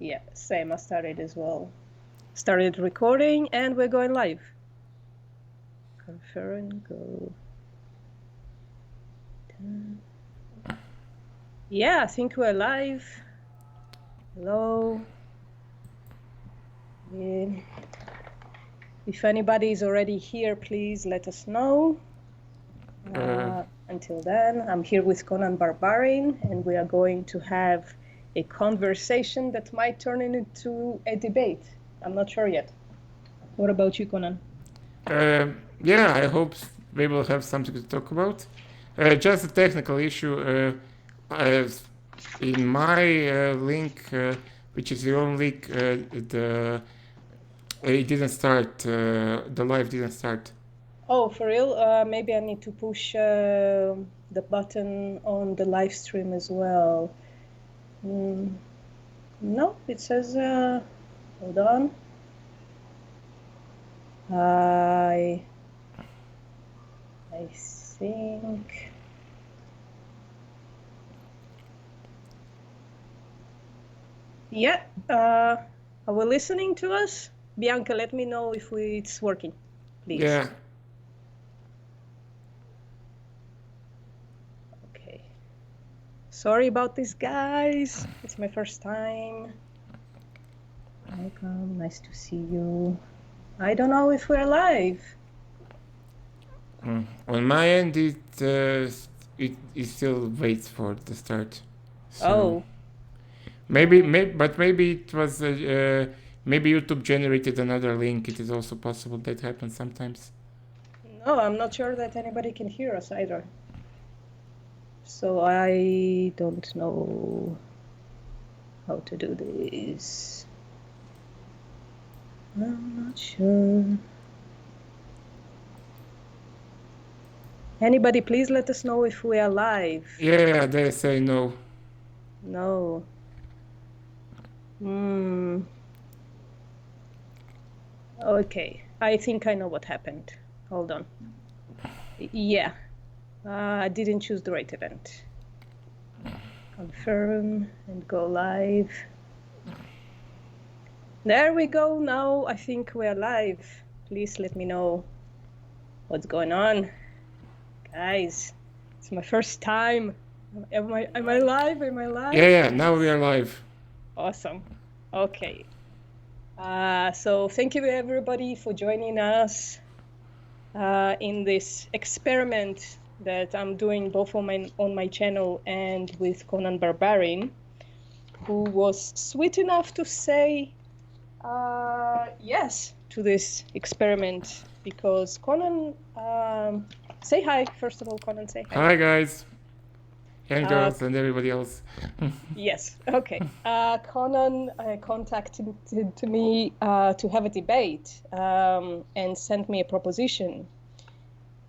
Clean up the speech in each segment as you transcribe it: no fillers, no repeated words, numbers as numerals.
Yeah, same. I started as well. Started recording and we're going live. Confirm, go. Yeah, I think we're live. Hello. If anybody is already here, please let us know. Until then, I'm here with Conan Barbarian, and we are going to have a conversation that might turn into a debate. I'm not sure yet. What about you, Conan? Yeah, I hope we will have something to talk about. Just a technical issue. In my link, which is your own link, it didn't start. The live didn't start. Oh, for real? Maybe I need to push the button on the live stream as well. No, it says, hold on. I think. Yeah, are we listening to us? Bianca, let me know if it's working, please. Yeah. Okay. Sorry about this, guys. It's my first time. Welcome, nice to see you. I don't know if we're live. On my end, it still waits for the start. So maybe it was maybe YouTube generated another link. It is also possible that happens sometimes. No, I'm not sure that anybody can hear us either. So I don't know how to do this. I'm not sure. Anybody, please let us know if we are live. Yeah, they say no. No. Okay, I think I know what happened. Hold on. Yeah, I didn't choose the right event. Confirm and go live. There we go. Now I think we are live. Please let me know what's going on. Guys, it's my first time. Am I live? Am I live? Yeah, now we are live. Awesome. Okay. So thank you everybody for joining us in this experiment that I'm doing both on my channel and with Conan Barbarian, who was sweet enough to say yes to this experiment, because Conan, say hi, first of all, Conan, say hi. Hi guys, and girls and everybody else. Yes, okay. Conan contacted to me to have a debate and sent me a proposition.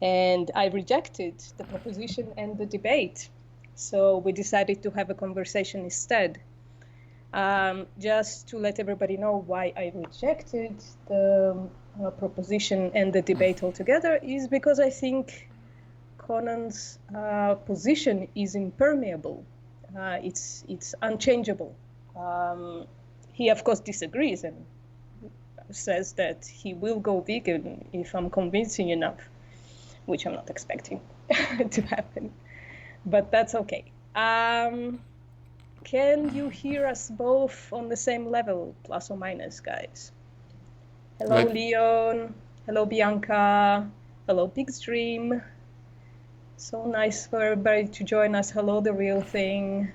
And I rejected the proposition and the debate. So we decided to have a conversation instead. Just to let everybody know why I rejected the proposition and the debate altogether is because I think Conan's position is impermeable. It's unchangeable. He, of course, disagrees and says that he will go vegan if I'm convincing enough, which I'm not expecting to happen, but that's okay. Can you hear us both on the same level, plus or minus, guys? Hello, Leon. Hello, Bianca. Hello, Pigstream. So nice for everybody to join us. Hello, The Real Thing.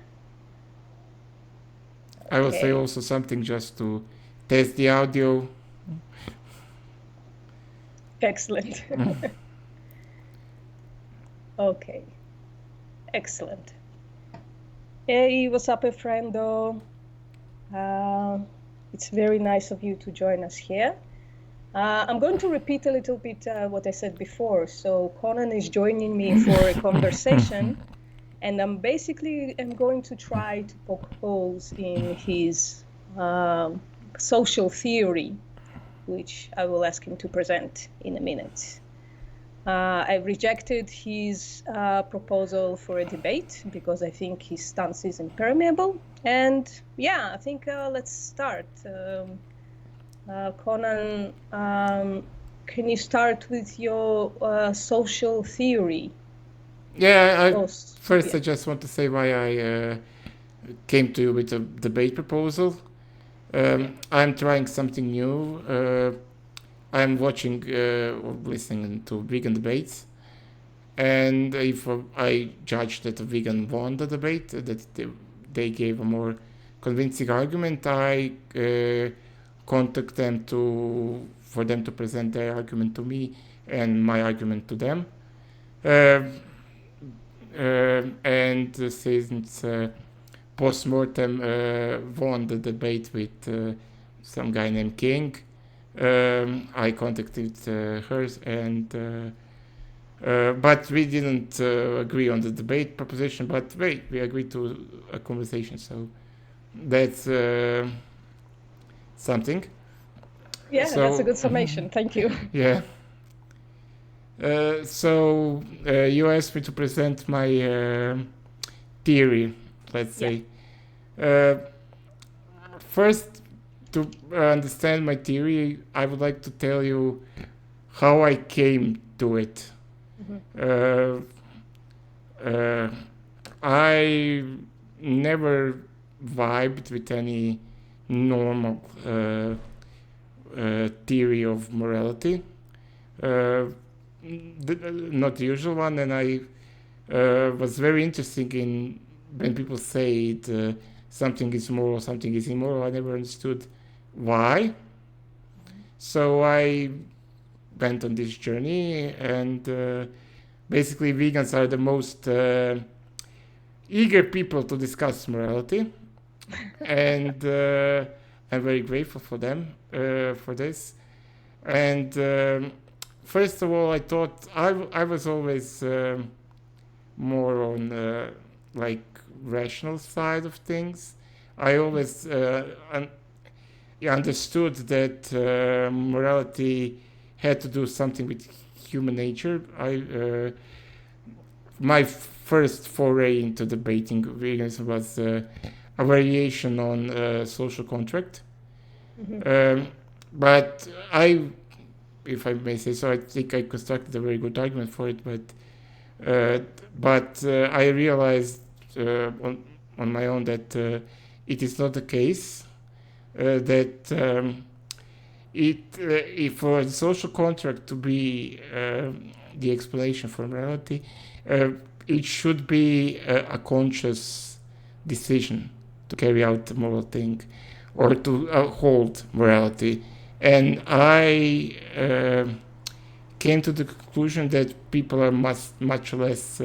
Okay. I will say also something just to test the audio. Excellent. Okay. Excellent. Hey, what's up, friendo? It's very nice of you to join us here. I'm going to repeat a little bit what I said before. So Conan is joining me for a conversation, and I'm going to try to poke holes in his social theory, which I will ask him to present in a minute. I rejected his proposal for a debate because I think his stance is impermeable. And yeah, I think let's start. Conan, can you start with your social theory? Yeah, first I just want to say why I came to you with a debate proposal. I'm trying something new. I'm watching or listening to vegan debates. And if I judge that a vegan won the debate, that they gave a more convincing argument, I contact them for them to present their argument to me and my argument to them. And since PostMortem won the debate with some guy named King, I contacted her, and but we didn't agree on the debate proposition. But wait, we agreed to a conversation, so that's something. Yeah, so, that's a good summation. Thank you. Yeah. So you asked me to present my theory, let's say. First, to understand my theory, I would like to tell you how I came to it. I never vibed with any normal theory of morality. Not the usual one, and I was very interested in when people say something is moral, something is immoral. I never understood why. So I went on this journey, and basically vegans are the most eager people to discuss morality, and I'm very grateful for them for this. And first of all, I thought I was always more on like rational side of things. I always understood that morality had to do something with human nature. My first foray into debating veganism was a variation on social contract. But if I may say so, I think I constructed a very good argument for it. But I realized on my own that it is not the case. That if for the social contract to be the explanation for morality, it should be a conscious decision to carry out the moral thing or to hold morality. And I came to the conclusion that people are much less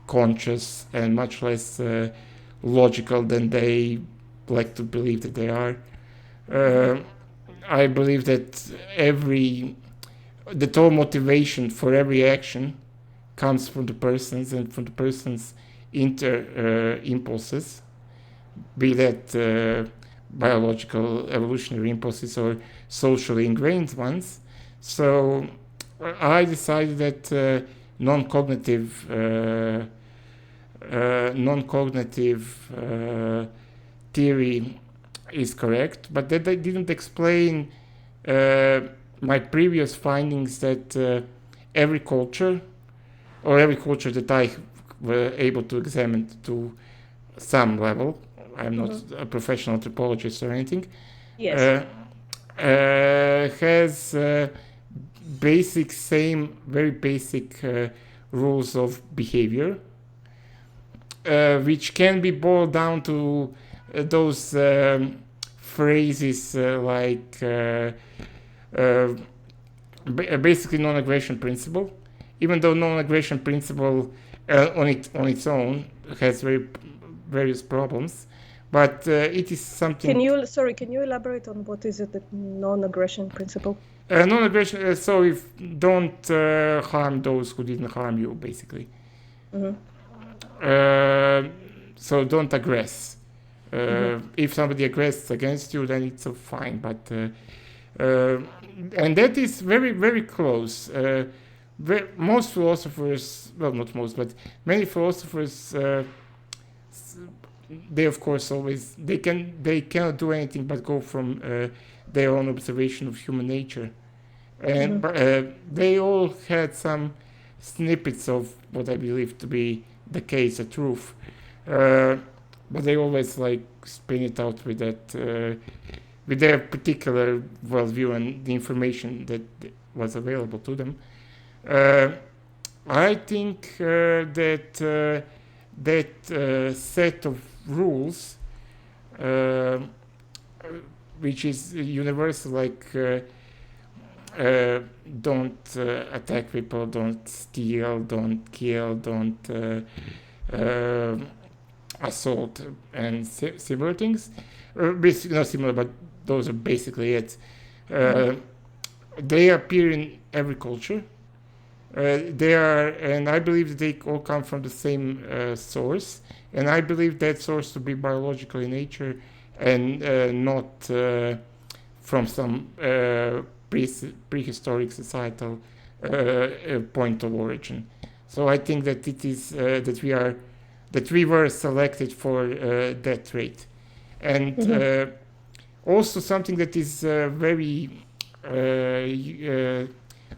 conscious and much less logical than they like to believe that they are. I believe that the whole motivation for every action comes from the persons and from the person's impulses, be that biological evolutionary impulses or socially ingrained ones. So I decided that non-cognitive theory is correct, but that I didn't explain my previous findings that every culture that I were able to examine to some level, I'm not a professional anthropologist or anything, has very basic rules of behavior, which can be boiled down to those phrases like basically non-aggression principle. Even though non-aggression principle on its own has various problems, but it is something. Can you elaborate on what is it, the non-aggression principle? Non-aggression. So if don't harm those who didn't harm you, basically. So don't aggress. If somebody aggresses against you, then it's fine. But and that is very, very close. most philosophers, well, not most, but many philosophers, they of course always they cannot do anything but go from their own observation of human nature, and they all had some snippets of what I believe to be the case, a truth, but they always like spin it out with that. With their particular worldview and the information that was available to them. I think that set of rules, which is universal, like don't attack people, don't steal, don't kill, don't assault, and similar things. Basically, not similar, but those are basically it. They appear in every culture. They are, and I believe that they all come from the same source. And I believe that source to be biological in nature, and not from some prehistoric societal point of origin. So I think that it is that we were selected for that trait. And also something that is very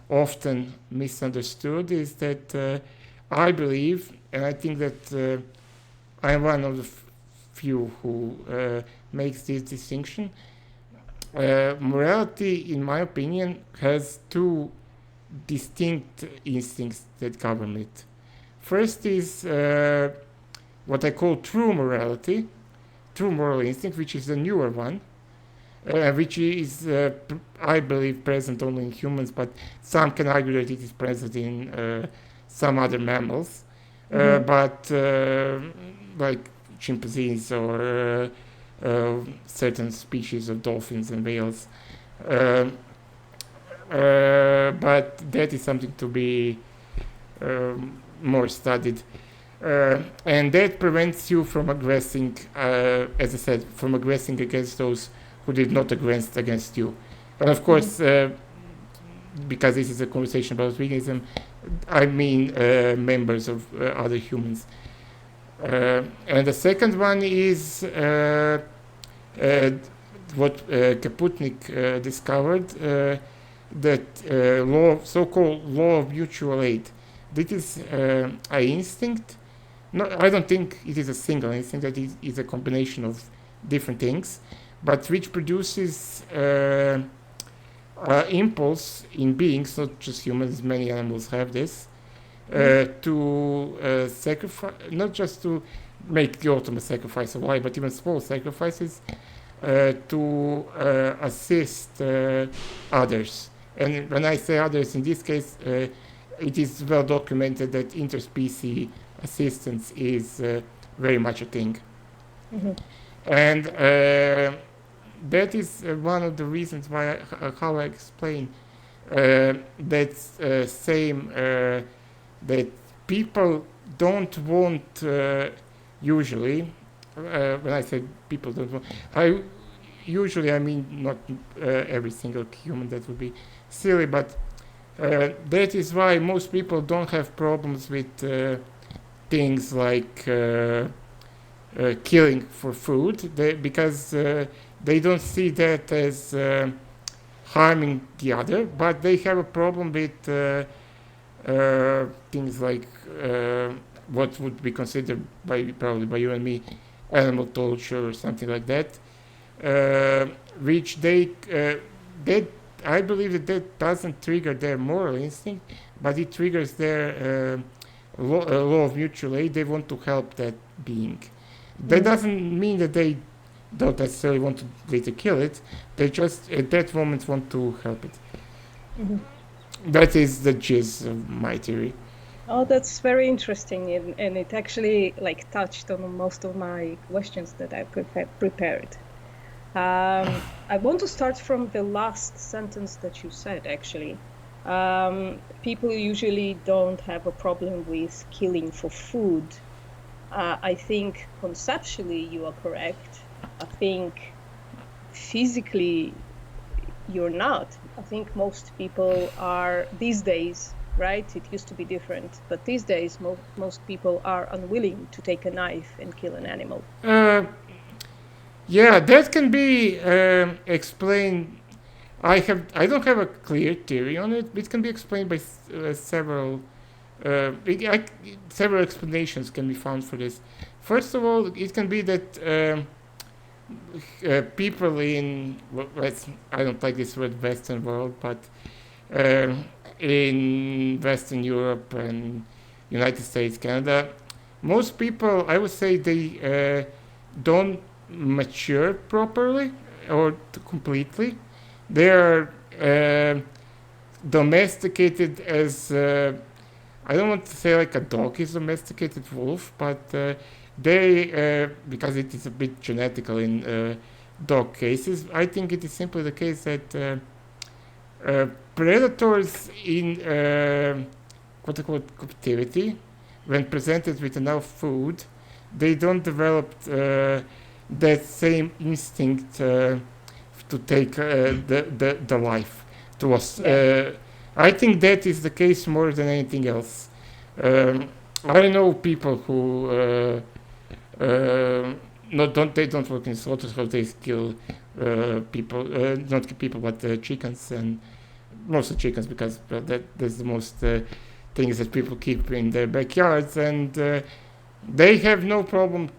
often misunderstood is that I believe, and I think that I'm one of the few who makes this distinction. Morality, in my opinion, has two distinct instincts that govern it. First is what I call true morality, true moral instinct, which is the newer one, which is, I believe, present only in humans, but some can argue that it is present in some other mammals, but like chimpanzees or certain species of dolphins and whales. But that is something to be more studied. And that prevents you from aggressing, as I said, from aggressing against those who did not aggress against you. And of course, because this is a conversation about veganism, I mean members of other humans. And the second one is what Kaputnik discovered, that so-called law of mutual aid. This is an instinct. No, I don't think it is a single instinct. That is a combination of different things, but which produces impulse in beings, not just humans. Many animals have this, to sacrifice, not just to make the ultimate sacrifice of life, but even small sacrifices to assist others. And when I say others, in this case, it is well documented that interspecies assistance is very much a thing. And that is one of the reasons why, how I explain that same, that people don't want, usually, when I say people don't want, I mean not every single human, that would be silly, but that is why most people don't have problems with things like killing for food, because they don't see that as harming the other, but they have a problem with things like what would be considered probably by you and me animal torture or something like that, which I believe that doesn't trigger their moral instinct, but it triggers their law of mutual aid. They want to help that being. That doesn't mean that they don't necessarily want to later kill it. They just at that moment want to help it. That is the gist of my theory. Oh, that's very interesting, and it actually touched on most of my questions that I prepared. I want to start from the last sentence that you said, actually. People usually don't have a problem with killing for food. I think conceptually you are correct. I think physically you're not. I think most people are, these days, right? It used to be different, but these days most people are unwilling to take a knife and kill an animal. Yeah, that can be explained. I don't have a clear theory on it, but it can be explained by several. Several explanations can be found for this. First of all, it can be that people in I don't like this word Western world, but in Western Europe and United States, Canada, most people, I would say, they don't mature properly or completely. They are domesticated as I don't want to say like a dog is domesticated wolf, but they because it is a bit genetical in dog cases. I think it is simply the case that predators in quote unquote captivity, when presented with enough food, they don't develop that same instinct to take the life to us. I think that is the case more than anything else. I know people who they don't work in slaughterhouse. They kill people, not people, but chickens, and mostly chickens because that's the most things that people keep in their backyards, and they have no problem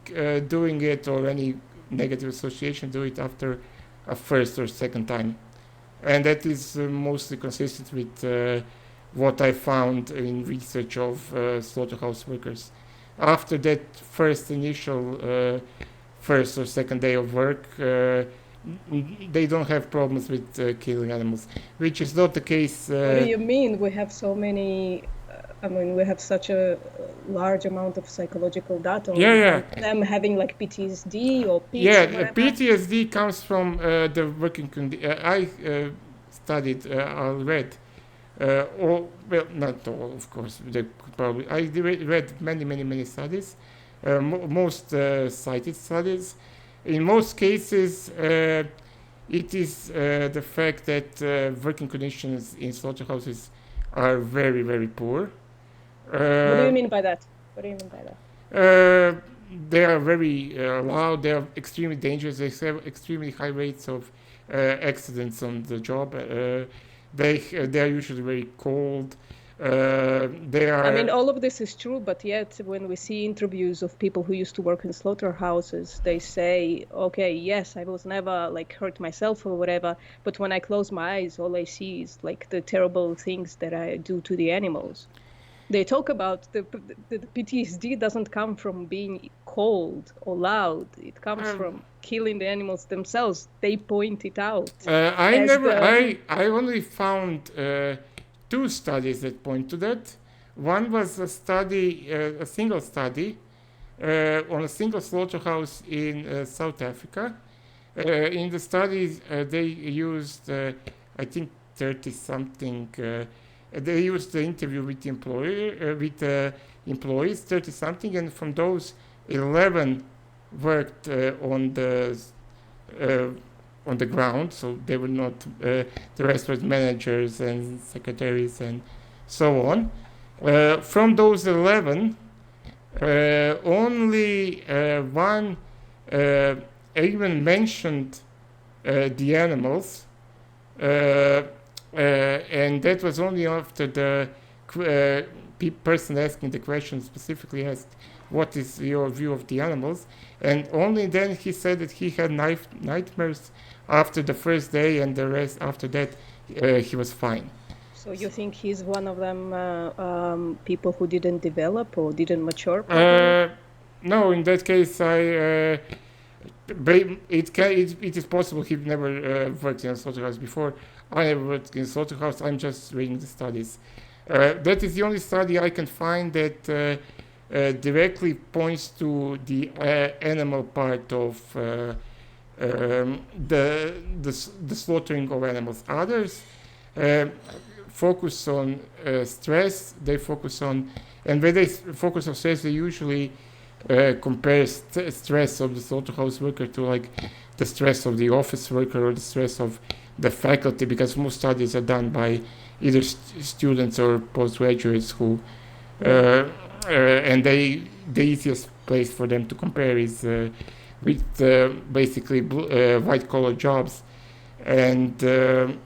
doing it or any negative association do it after a first or second time, and that is mostly consistent with what I found in research of slaughterhouse workers. After that first initial first or second day of work, they don't have problems with killing animals, which is not the case. What do you mean? We have so many. We have such a large amount of psychological data on them having like PTSD or PTSD. Yeah, PTSD comes from the working condition. I studied, I read, not all, of course. I read many studies, most cited studies. In most cases, it is the fact that working conditions in slaughterhouses are very poor. What do you mean by that? They are very loud. They are extremely dangerous. They have extremely high rates of accidents on the job. They are usually very cold. All of this is true, but yet when we see interviews of people who used to work in slaughterhouses, they say, okay, yes, I was never like hurt myself or whatever, but when I close my eyes, all I see is like the terrible things that I do to the animals. They talk about the PTSD doesn't come from being cold or loud. It comes from killing the animals themselves. They point it out. I only found two studies that point to that. One was a single study on a single slaughterhouse in South Africa. In the studies, they used, I think, 30-something. They used the interview with the employees, 30-something, and from those, 11 worked on the ground, so they were not. The rest was managers and secretaries and so on. From those 11, only one even mentioned the animals. And that was only after the person asking the question specifically asked, what is your view of the animals? And only then he said that he had nightmares after the first day, and the rest after that he was fine. So you think he's one of them people who didn't develop or didn't mature? No, in that case, it is possible he never worked in a slaughterhouse before. I never worked in a slaughterhouse. I'm just reading the studies. That is the only study I can find that directly points to the animal part of the slaughtering of animals. Others focus on stress. They focus on, and when they focus on stress, they usually compare stress of the slaughterhouse worker to like the stress of the office worker or the stress of the faculty, because most studies are done by either students or postgraduates who, and the easiest place for them to compare is with basically white collar jobs, and that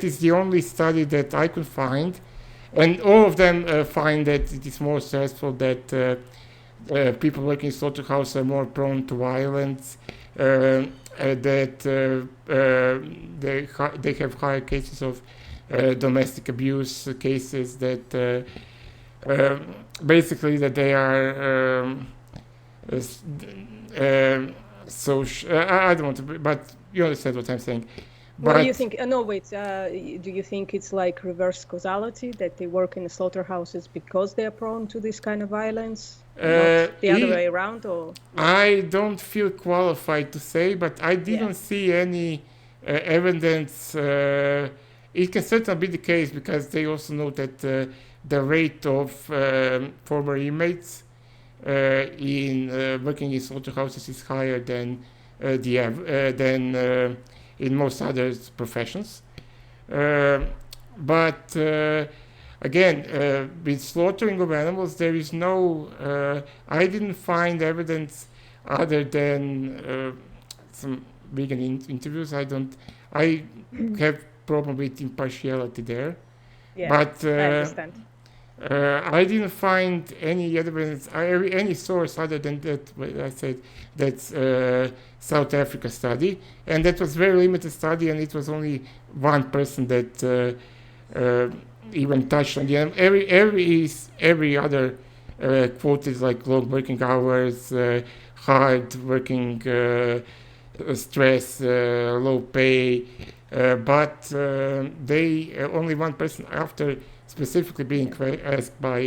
is the only study that I could find, and all of them find that it is more stressful, that people working in slaughterhouse are more prone to violence, that they have higher cases of domestic abuse cases, that basically that they are I don't want to, but you understand what I'm saying. What do you think? No, wait. Do you think it's like reverse causality, that they work in the slaughterhouses because they are prone to this kind of violence, not the other way around? Or I don't feel qualified to say, but I didn't see any evidence. It can certainly be the case, because they also know that the rate of former inmates in working in slaughterhouses is higher than in most other professions. But again, with slaughtering of animals, there is no. I didn't find evidence other than some vegan interviews. I have problem with impartiality there. Yeah, but I understand. I didn't find any evidence, any source other than that. I said that's South Africa study, and that was very limited study, and it was only one person that even touched on the every other quote is like long working hours, hard working, stress, low pay, but they only one person, after specifically being asked by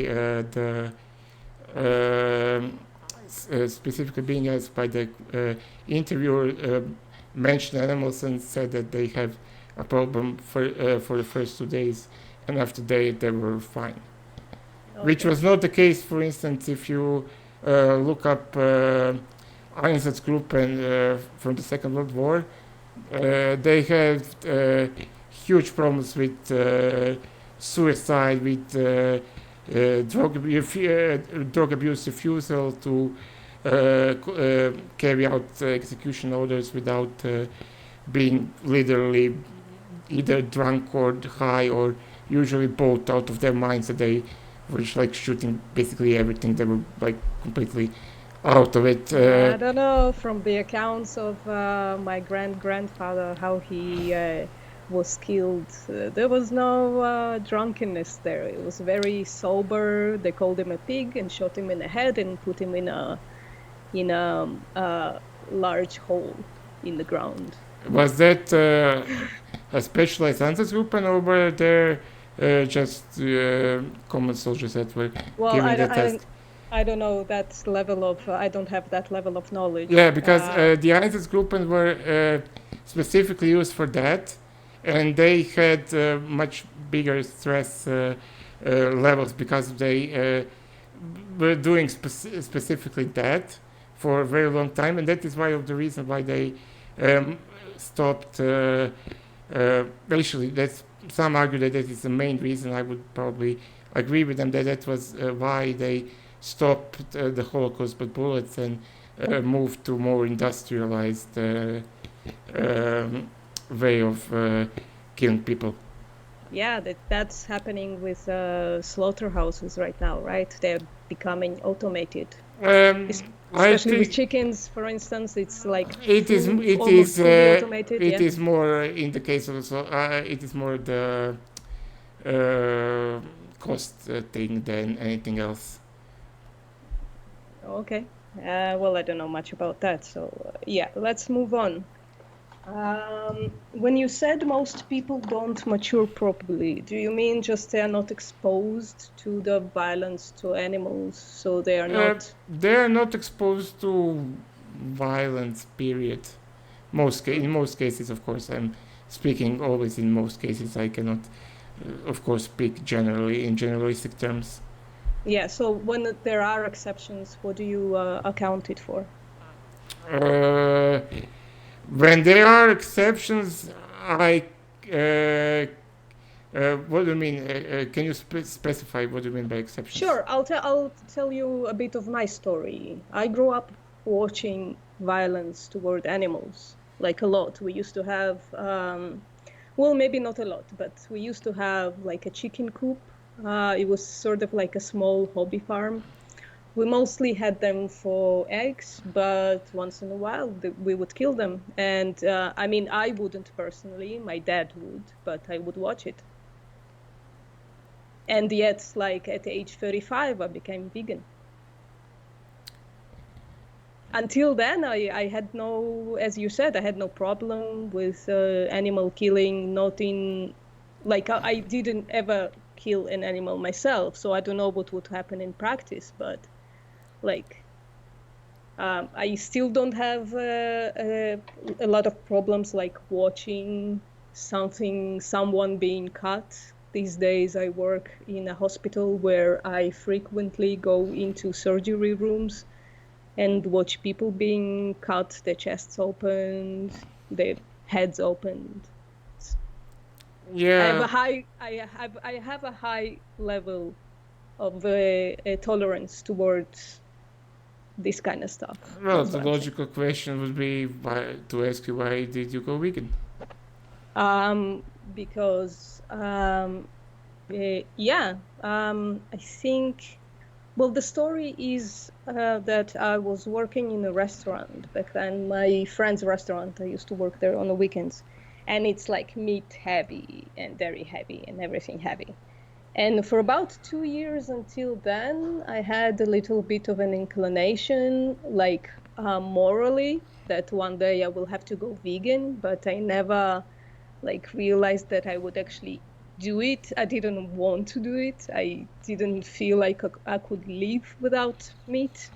the interviewer, mentioned animals and said that they have a problem for the first 2 days, and after they were fine. Okay. Which was not the case, for instance, if you look up Einsatzgruppen group and from the Second World War, they had huge problems with suicide, with drug abuse, refusal to carry out execution orders without being literally either drunk or high, or usually both out of their minds, that they were like shooting basically everything. They were like completely out of it. I don't know, from the accounts of my grandfather, how he was killed. There was no drunkenness there. It was very sober. They called him a pig and shot him in the head and put him in a large hole in the ground. Was that a specialized Einsatzgruppen, or were there just common soldiers that were giving the test? I don't know that level of. I don't have that level of knowledge. Yeah, because the Einsatzgruppen were specifically used for that, and they had much bigger stress levels, because they were doing specifically that for a very long time, and that is why of the reason why they stopped. Actually, that's some argue that is the main reason. I would probably agree with them that was why they stopped the Holocaust but bullets and moved to more industrialized way of killing people. Yeah, that's happening with slaughterhouses right now, right? They're becoming automated. Especially with chickens, for instance, it's like it is automated. It is more in the case of it is more the cost thing than anything else. Okay. Well, I don't know much about that, so yeah, let's move on. When you said most people don't mature properly, do you mean just they are not exposed to the violence to animals, so they are not? They are not exposed to violence, period. In most cases, of course, I'm speaking always in most cases. I cannot, of course, speak generally in generalistic terms. Yeah, so when there are exceptions, what do you account it for? When there are exceptions, I What do you mean? Can you specify what do you mean by exceptions? Sure, I'll tell you a bit of my story. I grew up watching violence toward animals, like a lot. We used to have, well, maybe not a lot, but we used to have like a chicken coop. It was sort of like a small hobby farm. We mostly had them for eggs, but once in a while we would kill them. And I mean, I wouldn't personally, my dad would, but I would watch it. And yet, like at age 35, I became vegan. Until then, I had no, as you said, I had no problem with animal killing, not in, like, I didn't ever kill an animal myself, so I don't know what would happen in practice, but like, I still don't have a lot of problems like watching someone being cut. These days I work in a hospital where I frequently go into surgery rooms and watch people being cut, their chests opened, their heads opened. Yeah. I have a high level of tolerance towards this kind of stuff. Well, the logical question would be to ask you, why did you go vegan? Because I think, well, the story is that I was working in a restaurant back then, my friend's restaurant. I used to work there on the weekends, and it's like meat heavy and dairy heavy and everything heavy. And for about 2 years until then, I had a little bit of an inclination, like morally, that one day I will have to go vegan, but I never like realized that I would actually do it. I didn't want to do it. I didn't feel like I could live without meat,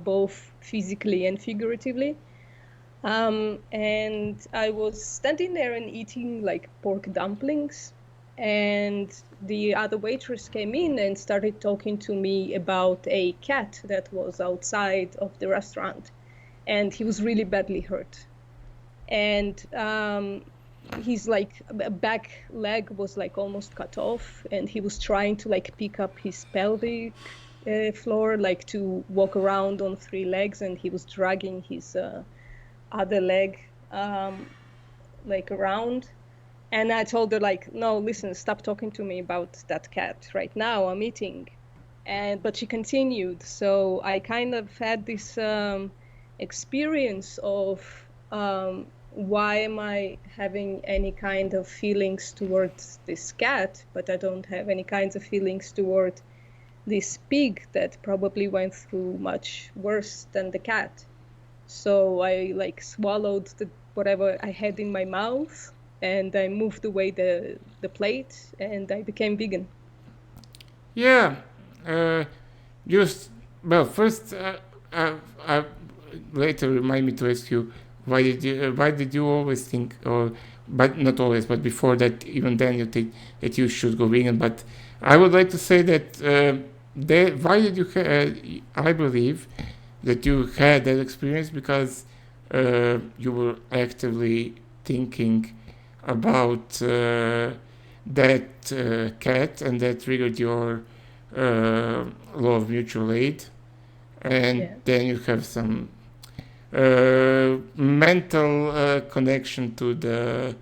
both physically and figuratively. And I was standing there and eating like pork dumplings, and the other waitress came in and started talking to me about a cat that was outside of the restaurant, and he was really badly hurt. And his like back leg was like almost cut off, and he was trying to like pick up his pelvic floor, like to walk around on 3 legs, and he was dragging his other leg like around. And I told her like, no, listen, stop talking to me about that cat right now, I'm eating. But she continued. So I kind of had this experience of why am I having any kind of feelings towards this cat, but I don't have any kinds of feelings toward this pig that probably went through much worse than the cat. So I like swallowed whatever I had in my mouth, and I moved away the plate, and I became vegan. Yeah. First, later remind me to ask you, why did you always think, but not always, but before that, even then you think that you should go vegan? But I would like to say that why did you? I believe that you had that experience because you were actively thinking about that cat, and that triggered your law of mutual aid, and then you have some mental connection to the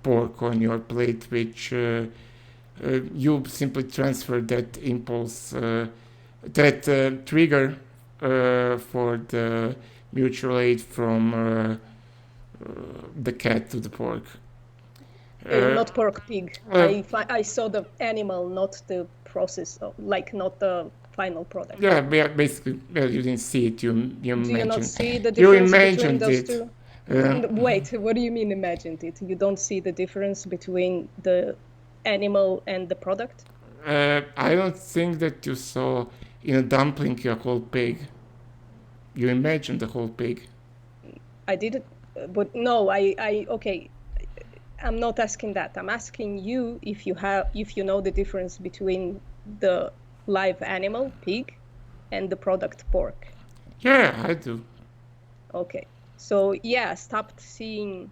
pork on your plate, which you simply transfer that impulse, that trigger for the mutual aid from the cat to the pork. Not pork, pig. I saw the animal, not the process, like not the final product. Yeah, basically, you didn't see it. You Do you not see the difference between those two? Wait, what do you mean imagined it? You don't see the difference between the animal and the product? I don't think that you saw in a dumpling a whole pig. You imagined the whole pig. I didn't, but no, okay. I'm not asking that. I'm asking you if you know the difference between the live animal, pig, and the product, pork. Yeah, I do. Okay. So yeah, stopped seeing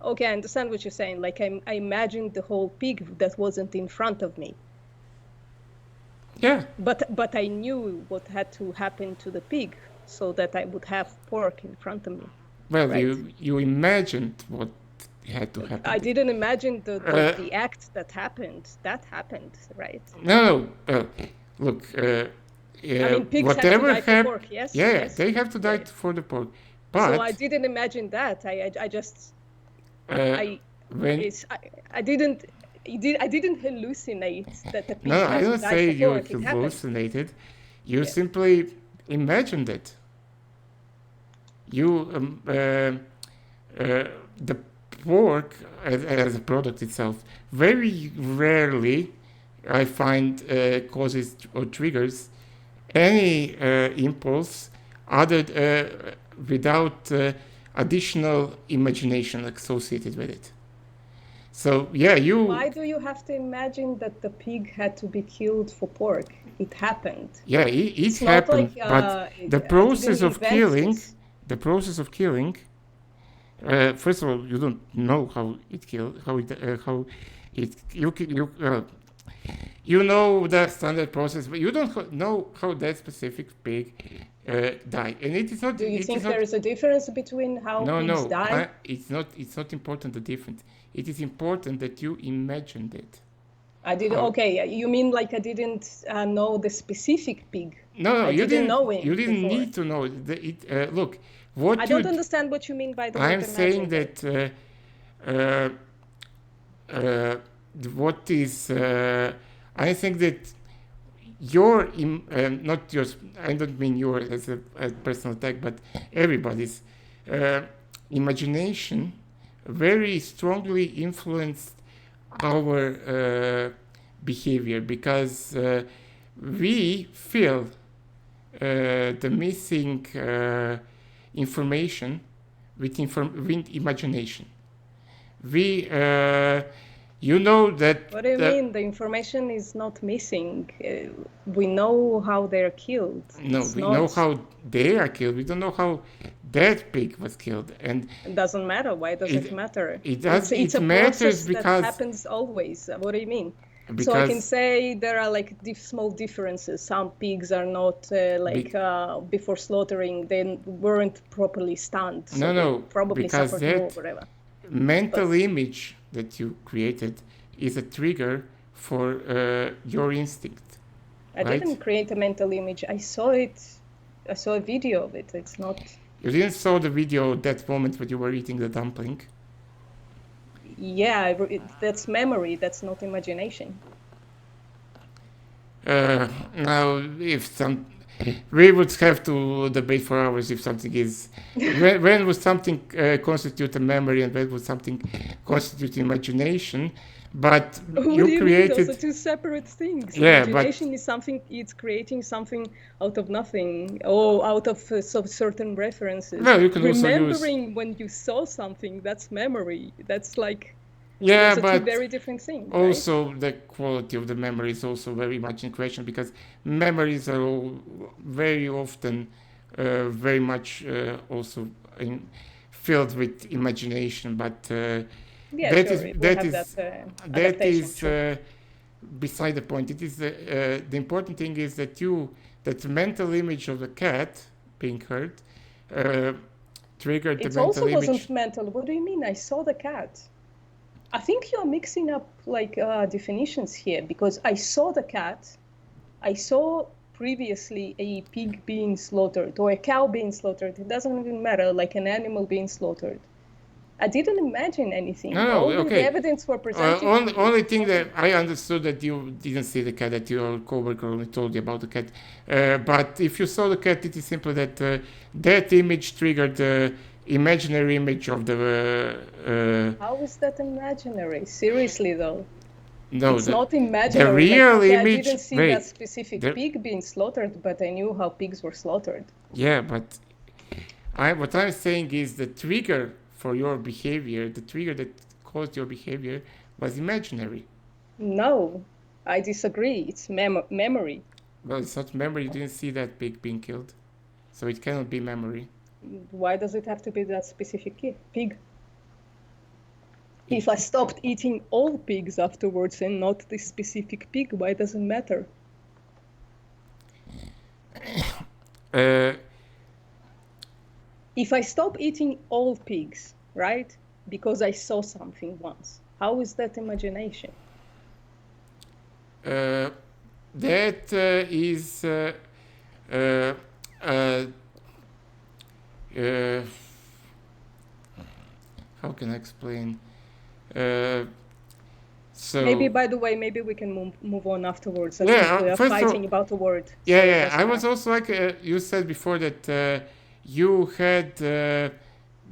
Okay, I understand what you're saying. Like I imagined the whole pig that wasn't in front of me. Yeah. But I knew what had to happen to the pig so that I would have pork in front of me. Well, Right. you imagined what had to happen. I didn't imagine the act that happened. That happened, right? No. Look. I mean, pigs have to Whatever die for pork. Yes. Yeah, Yes. they have to die Yeah. for the pork. So I But didn't imagine that. I just when I didn't hallucinate that the pig no, I had to don't die say for you pork. It happened. hallucinated. You Yeah. simply imagined it. You the pork as a product itself. Very rarely, I find causes or triggers any impulse other without additional imagination associated with it. So yeah, Why do you have to imagine that the pig had to be killed for pork? It happened. Yeah, it It's not happened, like but the I process didn't of invent killing, this. the process of killing. First of all, you don't know how it killed, how it you know the standard process, but you don't know how that specific pig died, and it is not. Do you It think is not. there is a difference between how pigs die? It's not. It's not important the difference. It is important that you imagined it. I didn't. Okay, you mean like I didn't know the specific pig? No, I you didn't know You him didn't before. need to know look, what I don't understand what you mean by the word I'm saying imagined. that what is I think that your not yours. I don't mean your as a personal attack, but everybody's imagination very strongly influenced our behavior because we feel the missing information with imagination. We, you know that. What do you mean? The information is not missing. We know how they're killed. No, we know how they are killed. We don't know how that pig was killed, and it doesn't matter. Why does it matter? It does. It's a process that happens always. What do you mean? So I can say there are like small differences. Some pigs are not before slaughtering, they weren't properly stunned. So no, probably because suffered more, whatever. Mental image that you created is a trigger for your instinct. I didn't create a mental image. I saw it. I saw a video of it. It's not. You didn't saw the video at that moment when you were eating the dumpling. Yeah, that's memory. That's not imagination. Now, we would have to debate for hours if something is. when would something constitute a memory and when would something constitute imagination? But you created. Those are two separate things. Yeah, imagination is something. It's creating something out of nothing or out of some certain references. Well, you can remembering when you saw something. That's memory. That's like. Yeah, those are two very different things. Also, right? the quality of the memory is also very much in question because memories are all very often very much also filled with imagination. But that is beside the point. It is the important thing is that that mental image of the cat being hurt triggered the mental image. It also wasn't mental. What do you mean? I saw the cat. I think you're mixing up like definitions here because I saw the cat. I saw previously a pig being slaughtered or a cow being slaughtered. It doesn't even matter, like an animal being slaughtered. I didn't imagine anything. All the evidence were presented. Only thing that I understood that you didn't see the cat, that your coworker only told you about the cat. But if you saw the cat, it is simply that that image triggered the imaginary image of the. How is that imaginary? Seriously, though. No, it's not imaginary. The real image. I didn't see that specific pig being slaughtered, but I knew how pigs were slaughtered. Yeah, but what I'm saying is the trigger for your behavior, the trigger that caused your behavior, was imaginary. No, I disagree. It's memory. Well, it's not memory. You didn't see that pig being killed, so it cannot be memory. Why does it have to be that specific pig? If I stopped eating all pigs afterwards and not this specific pig, why does it matter? If I stop eating all pigs, right, because I saw something once, how is that imagination? That is how can I explain? So maybe, by the way, maybe we can move on afterwards. I yeah, think we are fighting about a word. Yeah, so yeah. I was also like you said before that you had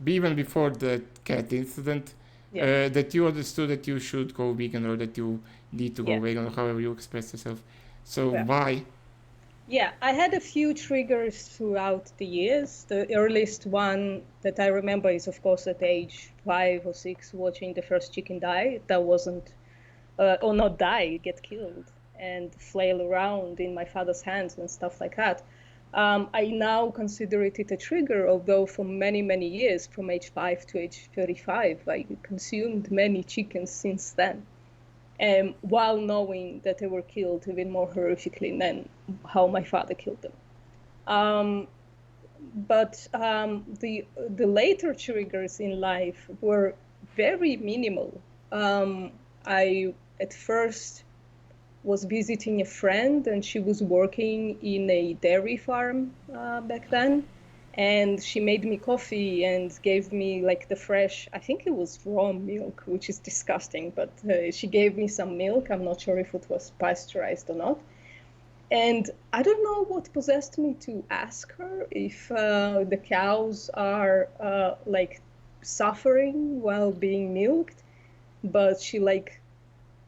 even before the cat incident that you understood that you should go vegan or that you need to go vegan or however you express yourself. So why? Yeah, I had a few triggers throughout the years. The earliest one that I remember is, of course, at age 5 or 6, watching the first chicken die. That wasn't, or not die, get killed and flail around in my father's hands and stuff like that. I now consider it a trigger, although for many, many years, from age 5 to age 35, I consumed many chickens since then. While knowing that they were killed even more horrifically than how my father killed them. But the later triggers in life were very minimal. I at first was visiting a friend, and she was working in a dairy farm back then. And she made me coffee and gave me like the fresh, I think it was raw milk, which is disgusting, but she gave me some milk. I'm not sure if it was pasteurized or not. And I don't know what possessed me to ask her if the cows are like suffering while being milked, but she like,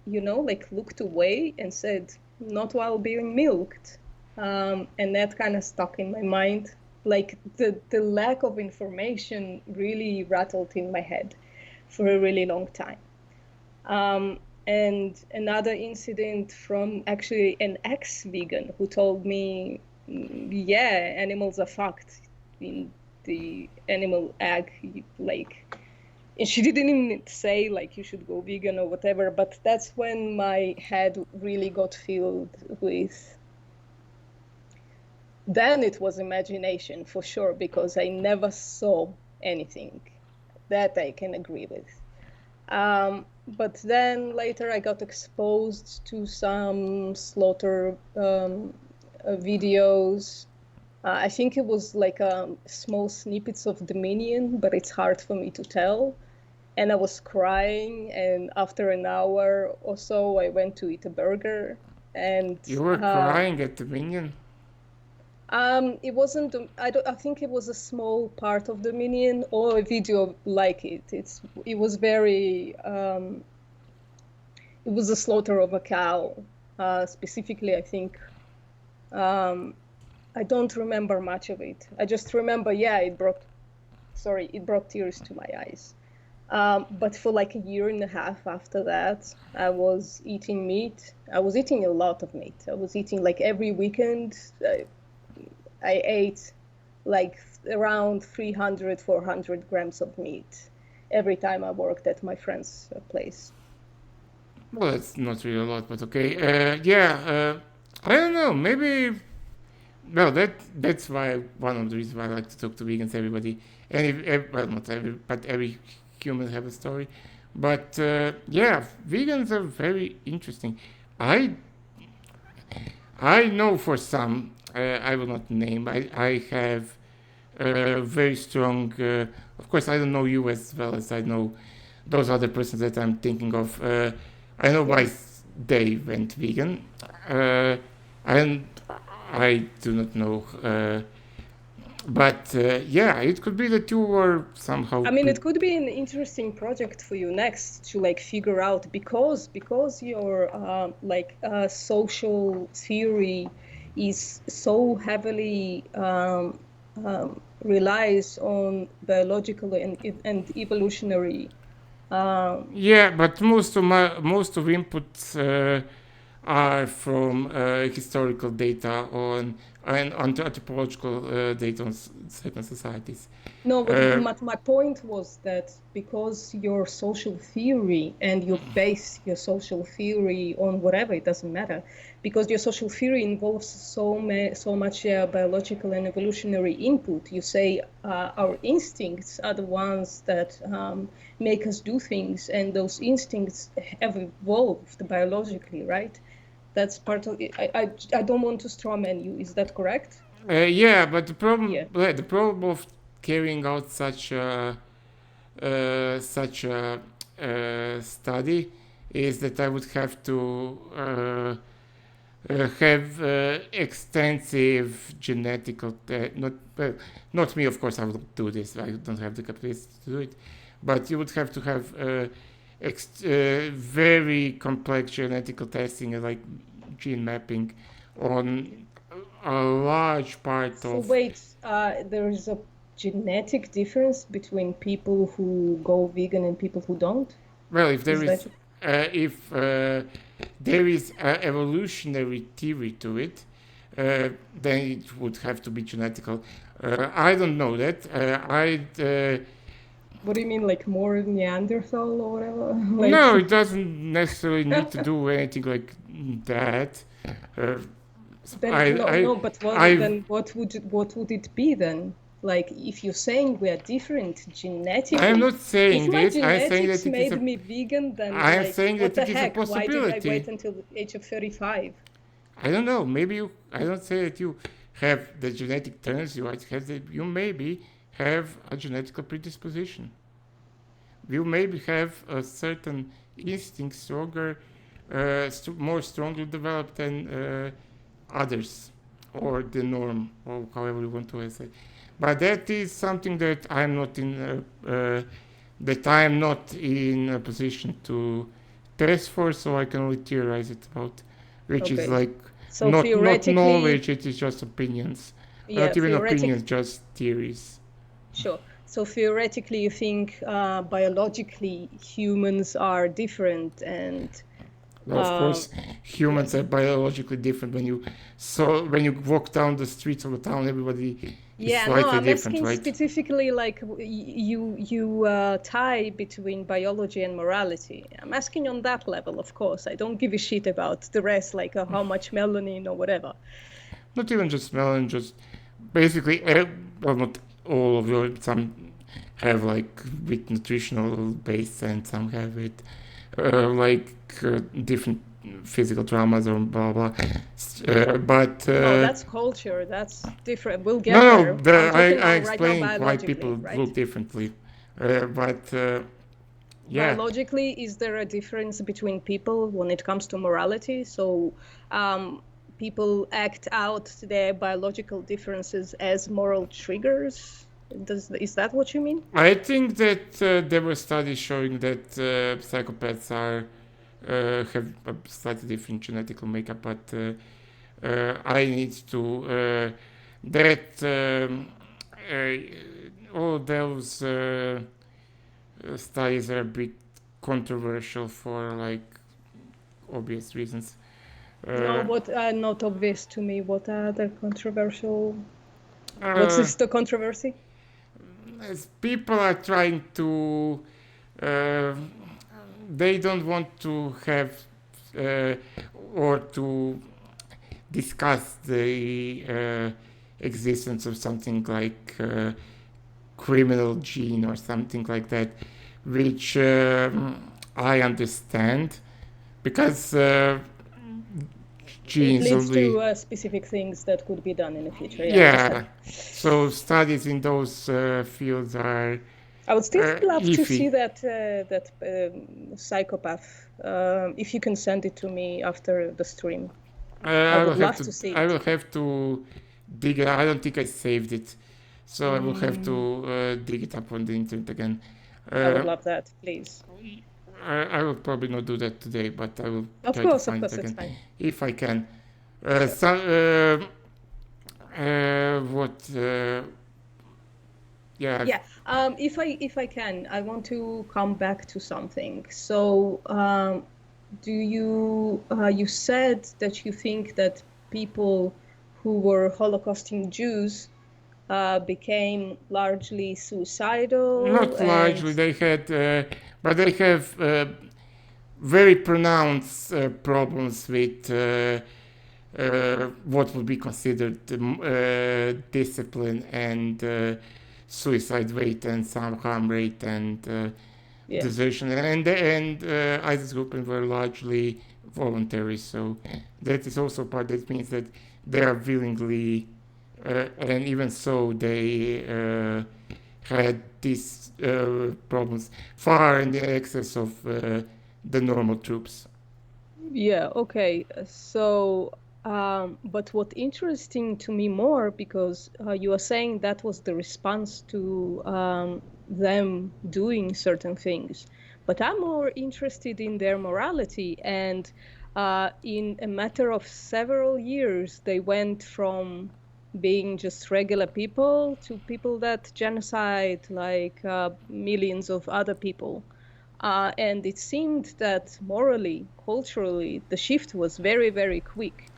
like looked away and said, not while being milked. And that kind of stuck in my mind. Like the lack of information really rattled in my head for a really long time. And another incident from actually an ex-vegan who told me, yeah, animals are fucked in the animal ag, like, and she didn't even say like you should go vegan or whatever, but that's when my head really got filled with, then it was imagination for sure, because I never saw anything. That I can agree with. But then later I got exposed to some slaughter videos. I think it was like small snippets of Dominion, but it's hard for me to tell. And I was crying, and after an hour or so, I went to eat a burger. And you were crying at Dominion? It wasn't. I think it was a small part of Dominion or a video like it. It was very. It was a slaughter of a cow, specifically. I think. I don't remember much of it. I just remember, it brought tears to my eyes. But for like a year and a half after that, I was eating meat. I was eating a lot of meat. I was eating like every weekend. I ate like around 300, 400 grams of meat every time I worked at my friend's place. Well, that's not really a lot, but okay. I don't know. Maybe. Well, that's why one of the reasons why I like to talk to vegans. Everybody, well, not every, but every human have a story. But vegans are very interesting. I know for some. I will not name. I have a very strong. Of course, I don't know you as well as I know those other persons that I'm thinking of. I know why they went vegan, and I do not know. But it could be that you were somehow. I mean, it could be an interesting project for you next to like figure out, because your social theory is so heavily relies on biological and evolutionary. But most of inputs are from historical data on and anthropological data on certain societies. No, but my point was that because your social theory and you base your social theory on whatever, it doesn't matter, because your social theory involves so much biological and evolutionary input. You say our instincts are the ones that make us do things, and those instincts have evolved biologically, right? That's part of it. I don't want to strawman you. Is that correct? Yeah, but the problem of carrying out such a study is that I would have to have extensive genetical not me, of course. I will do this. I don't have the capacity to do it, but you would have to have very complex genetical testing, like gene mapping, on a large part So of. wait, there is a genetic difference between people who go vegan and people who don't? Well, if there Is is, if there is an evolutionary theory to it, then it would have to be genetical. I don't know that. What do you mean, like more Neanderthal or whatever? No, it doesn't necessarily need to do anything like that. Then what would it be then? Like, if you're saying we are different genetically, I'm not saying if my this. I'm saying genetics that made me vegan, then I'm like, saying what that the it is a heck? Why did I possibility. wait until the age of 35? I don't know. Maybe you. I don't say that you have the genetic tendency. You might have that. You maybe have a genetical predisposition. You maybe have a certain instinct stronger, more strongly developed than others, or the norm, or however you want to say. But that is something that I'm not in a position to test for, so I can only theorize it about, which is like So not theoretically, knowledge. It is just opinions, not even opinions, just theories. Sure. So theoretically, you think biologically humans are different, and Well, of course, humans are biologically different. When you walk down the streets of a town, everybody is slightly different, right? Specifically, like you tie between biology and morality. I'm asking on that level, of course. I don't give a shit about the rest, like how much melanin or whatever. Not even just melanin, just basically, well, not all of your. Some have like with nutritional base, and some have it different physical traumas or blah blah. But that's culture. That's different. We'll get there. I explained why people look differently. Yeah. Biologically, is there a difference between people when it comes to morality? So people act out their biological differences as moral triggers? Is that what you mean? I think that there were studies showing that psychopaths have a slightly different genetical makeup, but I need to all those studies are a bit controversial for like obvious reasons. No, what are not obvious to me? What are the controversial? What's the controversy? As people are trying to, they don't want to have or to discuss the existence of something like criminal gene or something like that, which I understand, because genes it leads to specific things that could be done in the future. Yeah. So studies in those fields are. I would still love to see that psychopath. If you can send it to me after the stream, I would love to see it. I will have to dig it. I don't think I saved it, so I will have to dig it up on the internet again. I would love that, please. I will probably not do that today, but I will try to find it again if I can. If I can, I want to come back to something. So, do you said that you think that people who were Holocausting Jews became largely suicidal. Not largely, they had, but they have very pronounced problems with what would be considered discipline and suicide rate and self-harm rate and desertion. And Einsatzgruppen were largely voluntary, so that is also part. That means that they are willingly, and even so, they had these problems far in the excess of the normal troops. Yeah, okay. So, but what interesting to me more, because you are saying that was the response to them doing certain things, but I'm more interested in their morality. And in a matter of several years, they went from being just regular people to people that genocide like millions of other people. And it seemed that morally, culturally, the shift was very, very quick.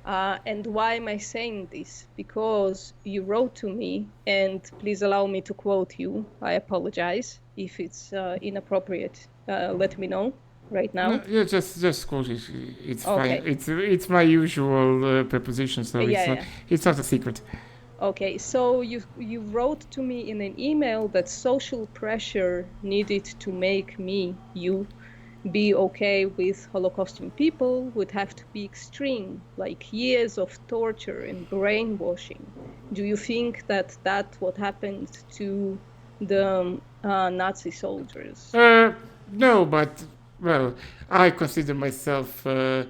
And why am I saying this? Because you wrote to me, and please allow me to quote you. I apologize if it's inappropriate. Let me know right now. No, yeah, just quote it. It's okay. Fine. It's my usual preposition, so it's not a secret. Okay, so you wrote to me in an email that social pressure needed to make you, be okay with Holocausting people would have to be extreme, like years of torture and brainwashing. Do you think that that's what happened to the Nazi soldiers? No, but, well, I consider myself, at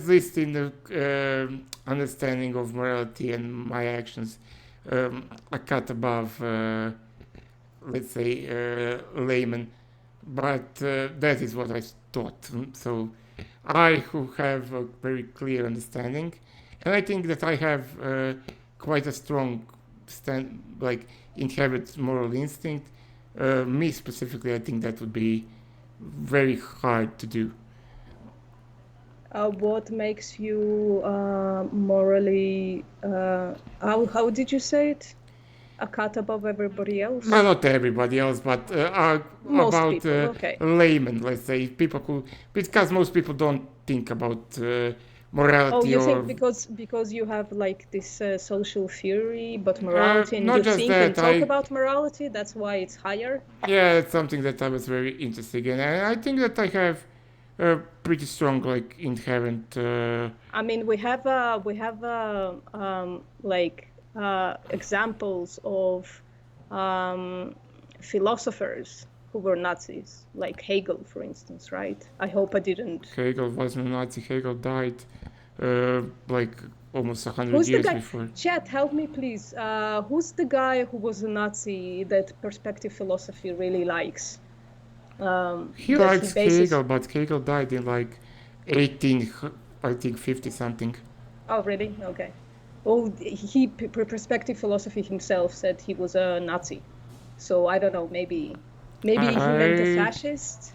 least in the understanding of morality and my actions, a cut above, let's say, layman. But that is what I thought. So I who have a very clear understanding, and I think that I have quite a strong inherent moral instinct. Me specifically, I think that would be very hard to do. What makes you morally, how did you say it? A cut above everybody else? Well, not everybody else, but most about people, okay. laymen, let's say, people who, because most people don't think about morality. Oh, you think because you have like this social theory, but morality, and not you just think that, and talk about morality, that's why it's higher? Yeah, it's something that I was very interested in, and I think that I have pretty strong, inherent. I mean, we have examples of philosophers who were Nazis, like Hegel, for instance, right? I hope I didn't. Hegel wasn't a Nazi. Hegel died almost 100 years before. Chat, help me, please. Who's the guy who was a Nazi that perspective philosophy really likes? He likes Hegel, but Hegel died in 50 something. Oh, really? Okay. Well, perspective philosophy himself said he was a Nazi. So I don't know, maybe he meant a fascist?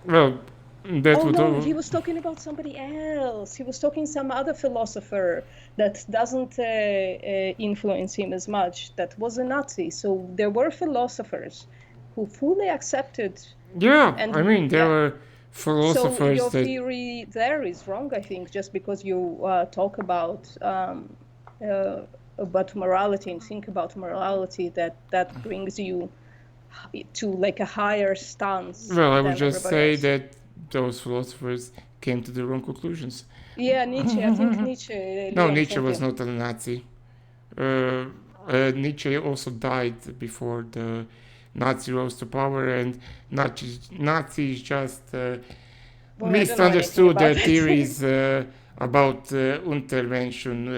Well, he was talking about somebody else. He was talking some other philosopher that doesn't influence him as much, that was a Nazi. So there were philosophers who fully accepted. Yeah, I mean, there were philosophers. So your theory there is wrong, I think, just because you talk about morality and think about morality, that brings you to a higher stance. Well, I would just say that those philosophers came to the wrong conclusions. Yeah, Nietzsche. I think Nietzsche. No, Nietzsche was not a Nazi. Nietzsche also died before the Nazi rose to power, and Nazis just misunderstood their theories about Untermensch and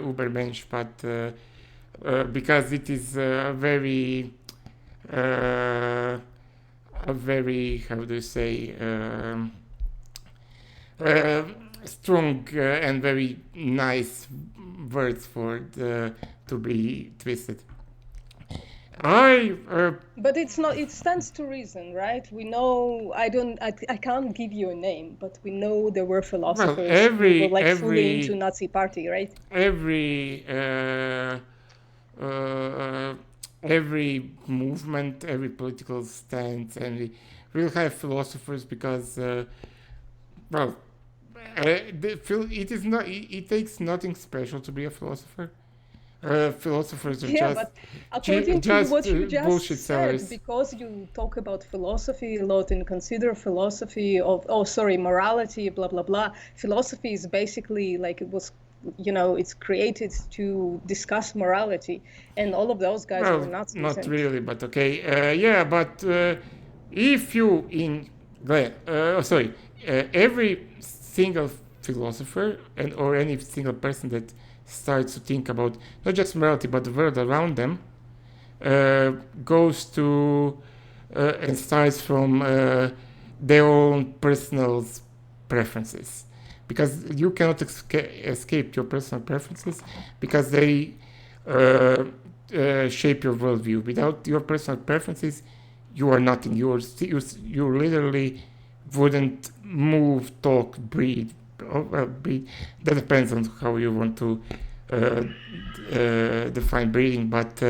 Übermensch, but because it is a very, how do you say, strong and very nice words for to be twisted. But it's not. It stands to reason, right? We know. I can't give you a name, but we know there were philosophers who were like fully into Nazi party, right? Every movement, every political stance, and will have philosophers because, it is not. It takes nothing special to be a philosopher. Philosophers are but according to what you just bullshit said, sellers. because you talk about philosophy a lot and consider philosophy of morality, blah blah blah. Philosophy is basically like it was, it's created to discuss morality, and all of those guys were Nazis. Not really, but okay. But if you every single philosopher or any single person that starts to think about not just morality but the world around them goes to and starts from their own personal preferences, because you cannot escape your personal preferences because they shape your worldview. Without your personal preferences, you are nothing. You literally wouldn't move, talk, breathe. That depends on how you want to define breathing, but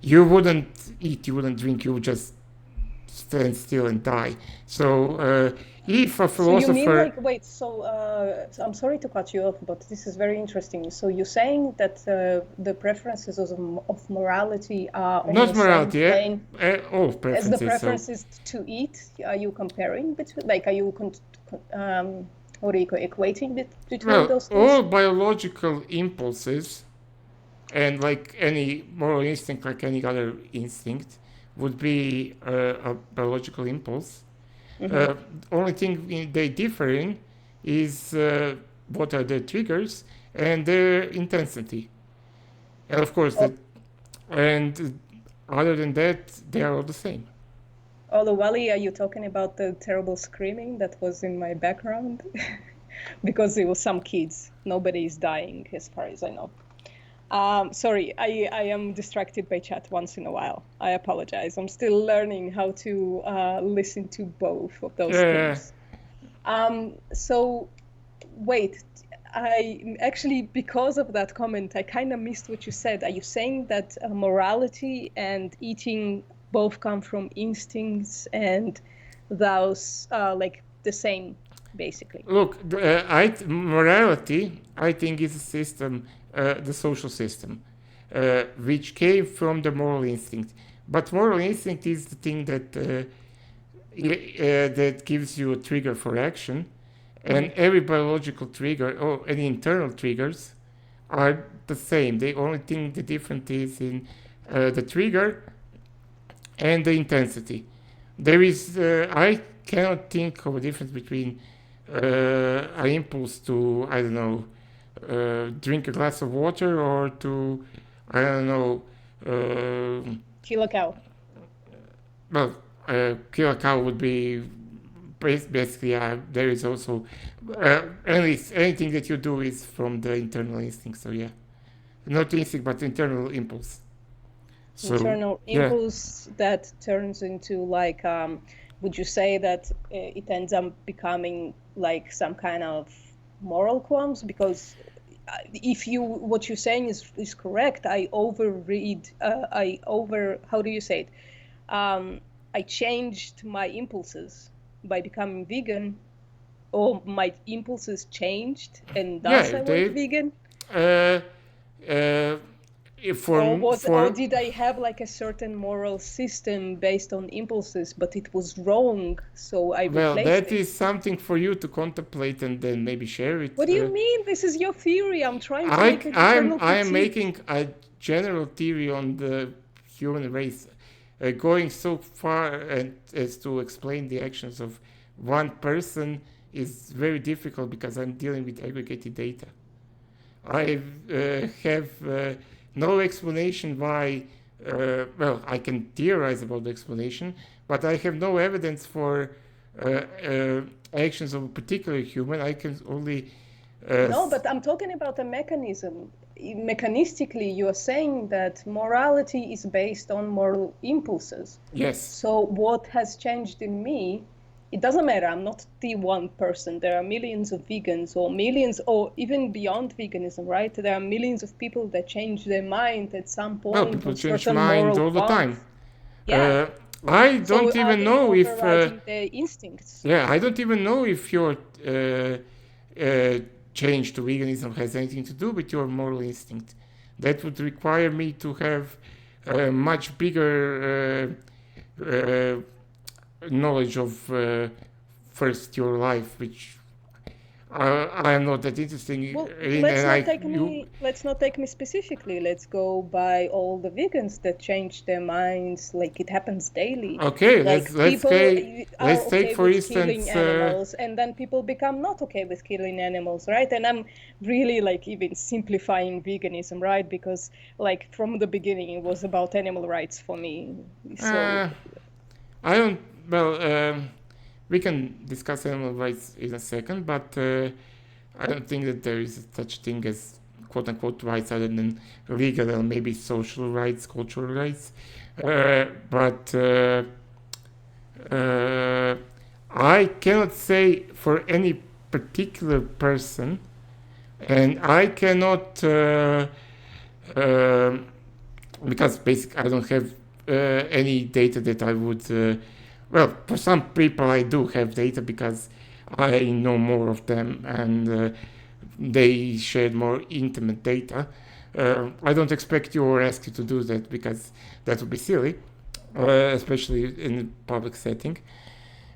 you wouldn't eat, you wouldn't drink, you would just stand still and die. So if a philosopher... So you mean wait, so I'm sorry to cut you off, but this is very interesting. So you're saying that the preferences of morality are on not the morality, same plane all preferences. As the preferences to eat? Are you comparing between, are you what are you equating between those things? All biological impulses and like any moral instinct, like any other instinct, would be a biological impulse. Only thing they differ in is what are their triggers and their intensity. And of course, and other than that, they are all the same. Although, Wally, are you talking about the terrible screaming that was in my background? Because it was some kids. Nobody is dying, as far as I know. Sorry, I am distracted by chat once in a while. I apologize. I'm still learning how to listen to both of those things. So, wait. I actually, because of that comment, I kind of missed what you said. Are you saying that morality and eating both come from instincts and those like the same, basically? Look, morality, I think, is a system, the social system, which came from the moral instinct. But moral instinct is the thing that that gives you a trigger for action, and every biological trigger or any internal triggers are the same. The only thing the difference is in the trigger and the intensity. There is, I cannot think of a difference between an impulse to, I don't know, drink a glass of water or to, I don't know, kill a cow. Well, kill a cow would be basically, there is also, anything that you do is from the internal instinct, so yeah. Not instinct, but internal impulse. So, internal impulse that turns into like, would you say that it ends up becoming like some kind of moral qualms? Because if what you're saying is correct, how do you say it? I changed my impulses by becoming vegan, or my impulses changed and thus I went vegan? Or did I have like a certain moral system based on impulses, but it was wrong, so I replaced it? Well, that is something for you to contemplate and then maybe share it. What do you mean? This is your theory. I'm trying to make an internal critique. I am making a general theory on the human race, going so far as to explain the actions of one person is very difficult because I'm dealing with aggregated data. I have no explanation why, I can theorize about the explanation, but I have no evidence for actions of a particular human. I can only... No, but I'm talking about a mechanism. mechanistically, you are saying that morality is based on moral impulses. Yes. So what has changed in me, it doesn't matter, I'm not the one person. There are millions of vegans, or millions, or even beyond veganism, right? There are millions of people that change their mind at some point. Well, people on change certain mind moral all the time. paths. Yeah. I don't So are even they know if. overriding their instincts? Yeah, I don't even know if your change to veganism has anything to do with your moral instinct. That would require me to have a much bigger knowledge of first your life, which I am not that interesting Well, in. let's not take me specifically. Let's go by all the vegans that change their minds. Like, it happens daily. Okay, Like, let's take for instance killing animals, and then people become not okay with killing animals, right? And I'm really like even simplifying veganism, right? Because like from the beginning it was about animal rights for me. So I don't. Well, we can discuss animal rights in a second, but I don't think that there is such thing as quote-unquote rights other than legal or maybe social rights, cultural rights. But I cannot say for any particular person, and I cannot because basically I don't have any data that I would. Well, for some people I do have data because I know more of them and they share more intimate data. I don't expect you or ask you to do that because that would be silly, especially in a public setting.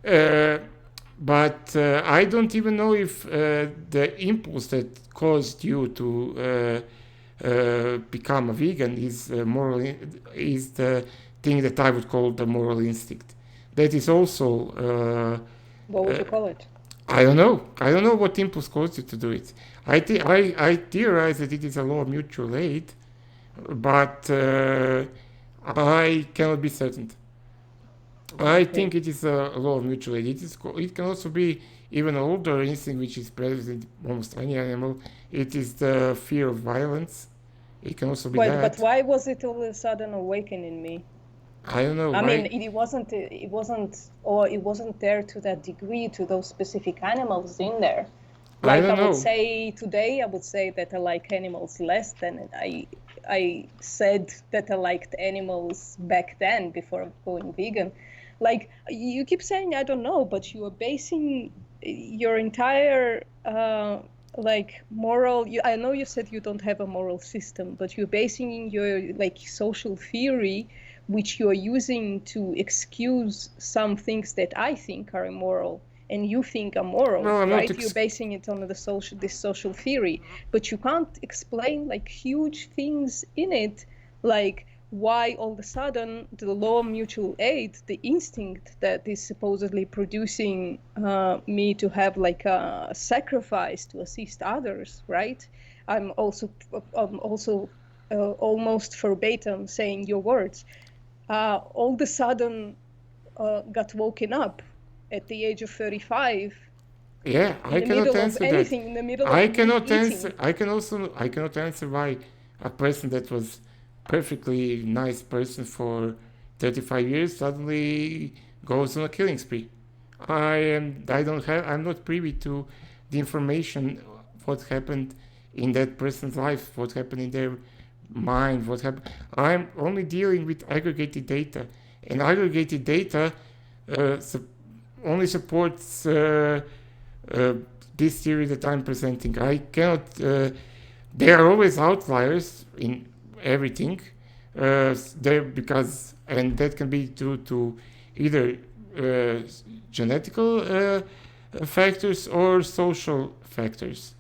But I don't even know if the impulse that caused you to become a vegan is the thing that I would call the moral instinct. That is also. What would you call it? I don't know. I don't know what impulse caused you to do it. I theorize that it is a law of mutual aid, but I cannot be certain. I think it is a law of mutual aid. It can also be even an older instinct which is present in almost any animal. It is the fear of violence. It can also be that. But why was it all of a sudden awakened in me? I don't know. I mean, it wasn't there to that degree to those specific animals in there. Like I would say today, I would say that I like animals less than I said that I liked animals back then before going vegan. Like, you keep saying I don't know, but you are basing your entire like moral. I know you said you don't have a moral system, but you're basing your like social theory, which you are using to excuse some things that I think are immoral and you think are moral, right? You're basing it on this social theory, but you can't explain like huge things in it, like why all of a sudden the law of mutual aid, the instinct that is supposedly producing me to have like a sacrifice to assist others, right? I'm also almost verbatim saying your words. All of a sudden got woken up at the age of 35. Yeah, I cannot answer that. In the middle I cannot answer. I cannot answer why a person that was perfectly nice person for 35 years suddenly goes on a killing spree. I'm not privy to the information what happened in that person's life, what happened in their mind, what happened. I'm only dealing with aggregated data, and aggregated data only supports this theory that I'm presenting. I cannot. There are always outliers in everything, and that can be due to either genetical factors or social factors.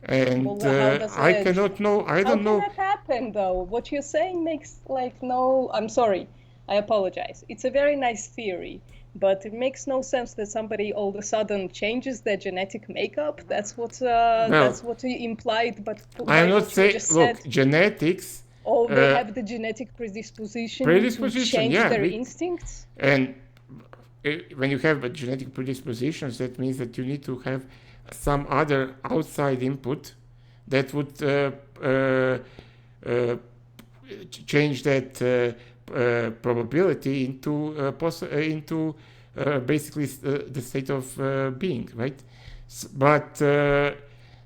And I cannot know. I don't know. How can that happen, though? What you're saying makes like no. I'm sorry. I apologize. It's a very nice theory, but it makes no sense that somebody all of a sudden changes their genetic makeup. That's what you implied. But I'm not saying. Look, genetics. Oh, they have the genetic predisposition to change their instincts. And when you have a genetic predispositions, that means that you need to have some other outside input that would change that probability into basically the state of being, right? But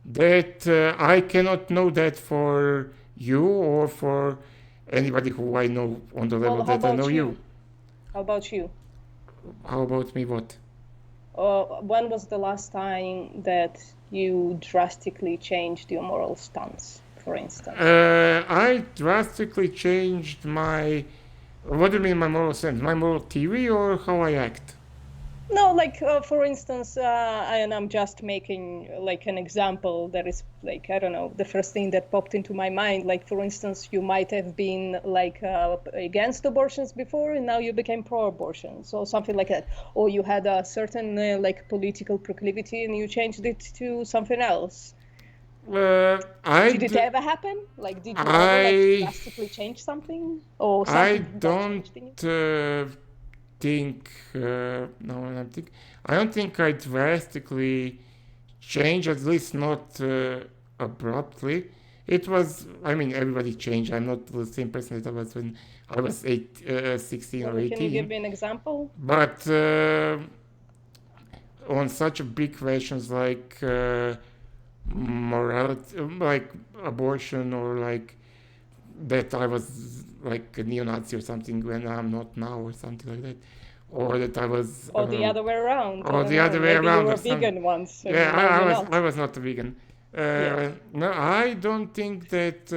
that I cannot know that for you or for anybody who I know on the level that I know you. How about you? How about me? What? When was the last time that you drastically changed your moral stance, for instance? I drastically changed my. What do you mean, my moral stance? My moral theory or how I act? No, like for instance, and I'm just making like an example that is like, I don't know, the first thing that popped into my mind. Like for instance, you might have been like against abortions before, and now you became pro-abortion, so something like that. Or you had a certain like political proclivity, and you changed it to something else. Did it ever happen? Like, did you ever like drastically change something, or something got changed in you? I don't think I drastically changed, at least not abruptly. It was, I mean, everybody changed. I'm not the same person that I was when I was 16 or 18. Can you give me an example? But on such big questions like morality, like abortion, or like that I was like a neo-Nazi or something when I'm not now, or something like that, or that I was. Or the other way around. Or the other way around. You were vegan once. Yeah, I was not a vegan. No, I don't think that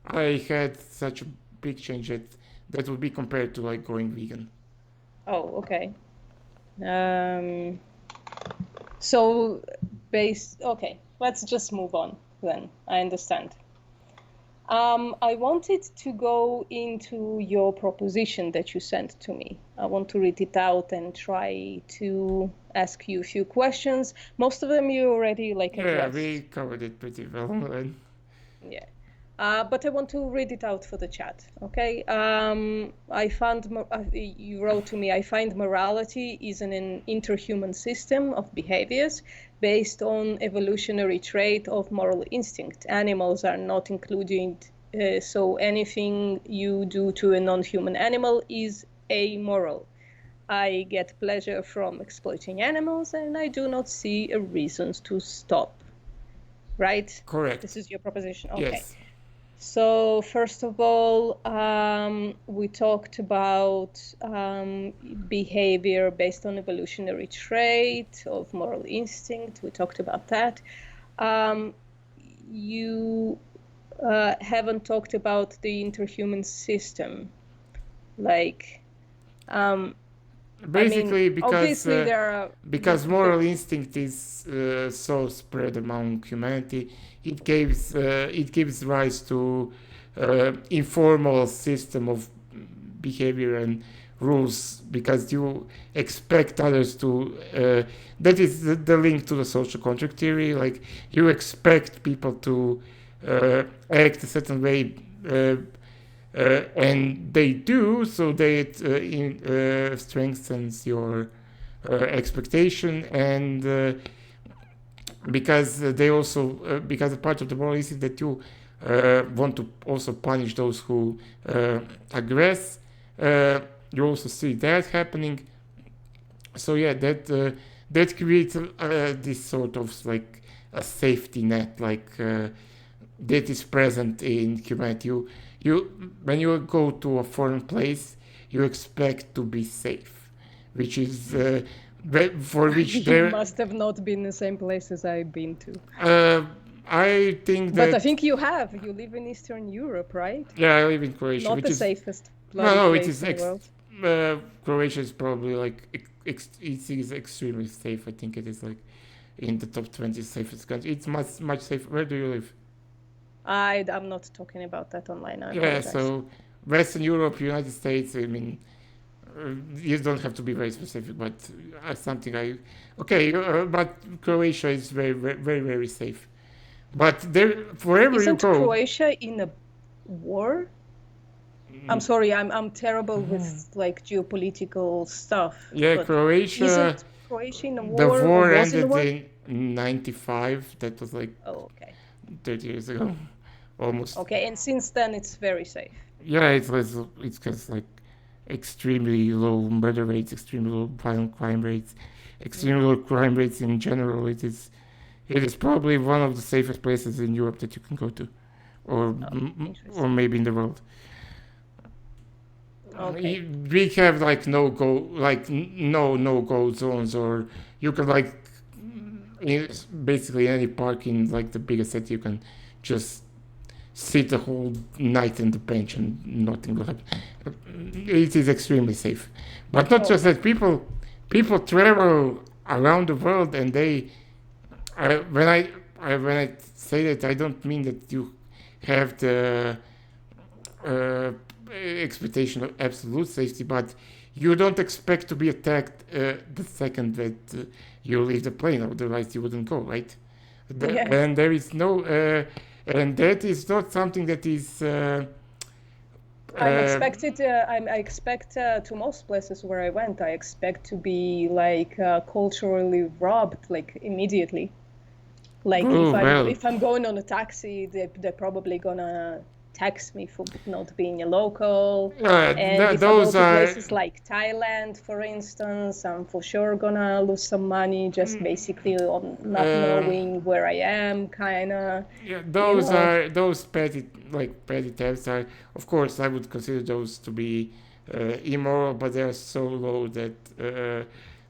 I had such a big change that would be compared to like going vegan. Oh, okay. So, okay, let's just move on then. I understand. I wanted to go into your proposition that you sent to me. I want to read it out and try to ask you a few questions. Most of them you already like addressed. Yeah, we covered it pretty well. Yeah. But I want to read it out for the chat, okay? I found, you wrote to me, I find morality is an interhuman system of behaviors based on evolutionary trait of moral instinct. Animals are not included, so anything you do to a non-human animal is amoral. I get pleasure from exploiting animals, and I do not see a reasons to stop. Right? Correct. This is your proposition. Okay. Yes. So first of all, we talked about behavior based on evolutionary trait of moral instinct. We talked about that. You haven't talked about the interhuman system, like. Basically, because moral instinct is so spread among humanity, it gives rise to informal system of behavior and rules, because you expect others to. That is the link to the social contract theory. Like, you expect people to act a certain way. And they do, so that strengthens your expectation, and because they also because a part of the moral instinct that you want to also punish those who aggress. You also see that happening. So yeah, that creates this sort of like a safety net, like that is present in humanity. You when you go to a foreign place, you expect to be safe, which is for which you must have not been in the same places I've been to. I think that. But I think you have. You live in Eastern Europe, right? Yeah, I live in Croatia. Not the safest. No, it is. Croatia is probably like it is extremely safe. I think it is like in the top 20 safest countries. It's much safer. Where do you live? I'm not talking about that online. Yeah, so Western Europe, United States, I mean, you don't have to be very specific, but something but Croatia is very, very, very, very safe. But wherever you go. Isn't Croatia in a war? I'm sorry, I'm terrible with like geopolitical stuff. Yeah, Croatia. Isn't Croatia in a war? The war ended in 95. That was like. Oh, okay. 30 years ago, almost. Okay, and since then it's very safe. Yeah, it's just like extremely low murder rates, extremely low violent crime rates, extremely low crime rates in general. It is probably one of the safest places in Europe that you can go to, or or maybe in the world. Okay. We have like no go zones, or you can like basically any park in like the biggest city you can just sit the whole night in the bench and nothing will happen. It is extremely safe, but not just that. People travel around the world, and when I say that, I don't mean that you have the expectation of absolute safety, but you don't expect to be attacked the second that you leave the plane, otherwise you wouldn't go, right? Yes. And there is no, and that is not something that is. I expect to most places where I went, I expect to be like culturally robbed like immediately. Like if I'm going on a taxi, they're probably gonna tax me for not being a local. And if those I go to are places like Thailand, for instance, I'm for sure gonna lose some money just basically on not knowing where I am, kinda. yeah, those are those petty thefts are, of course, I would consider those to be immoral, but they are so low that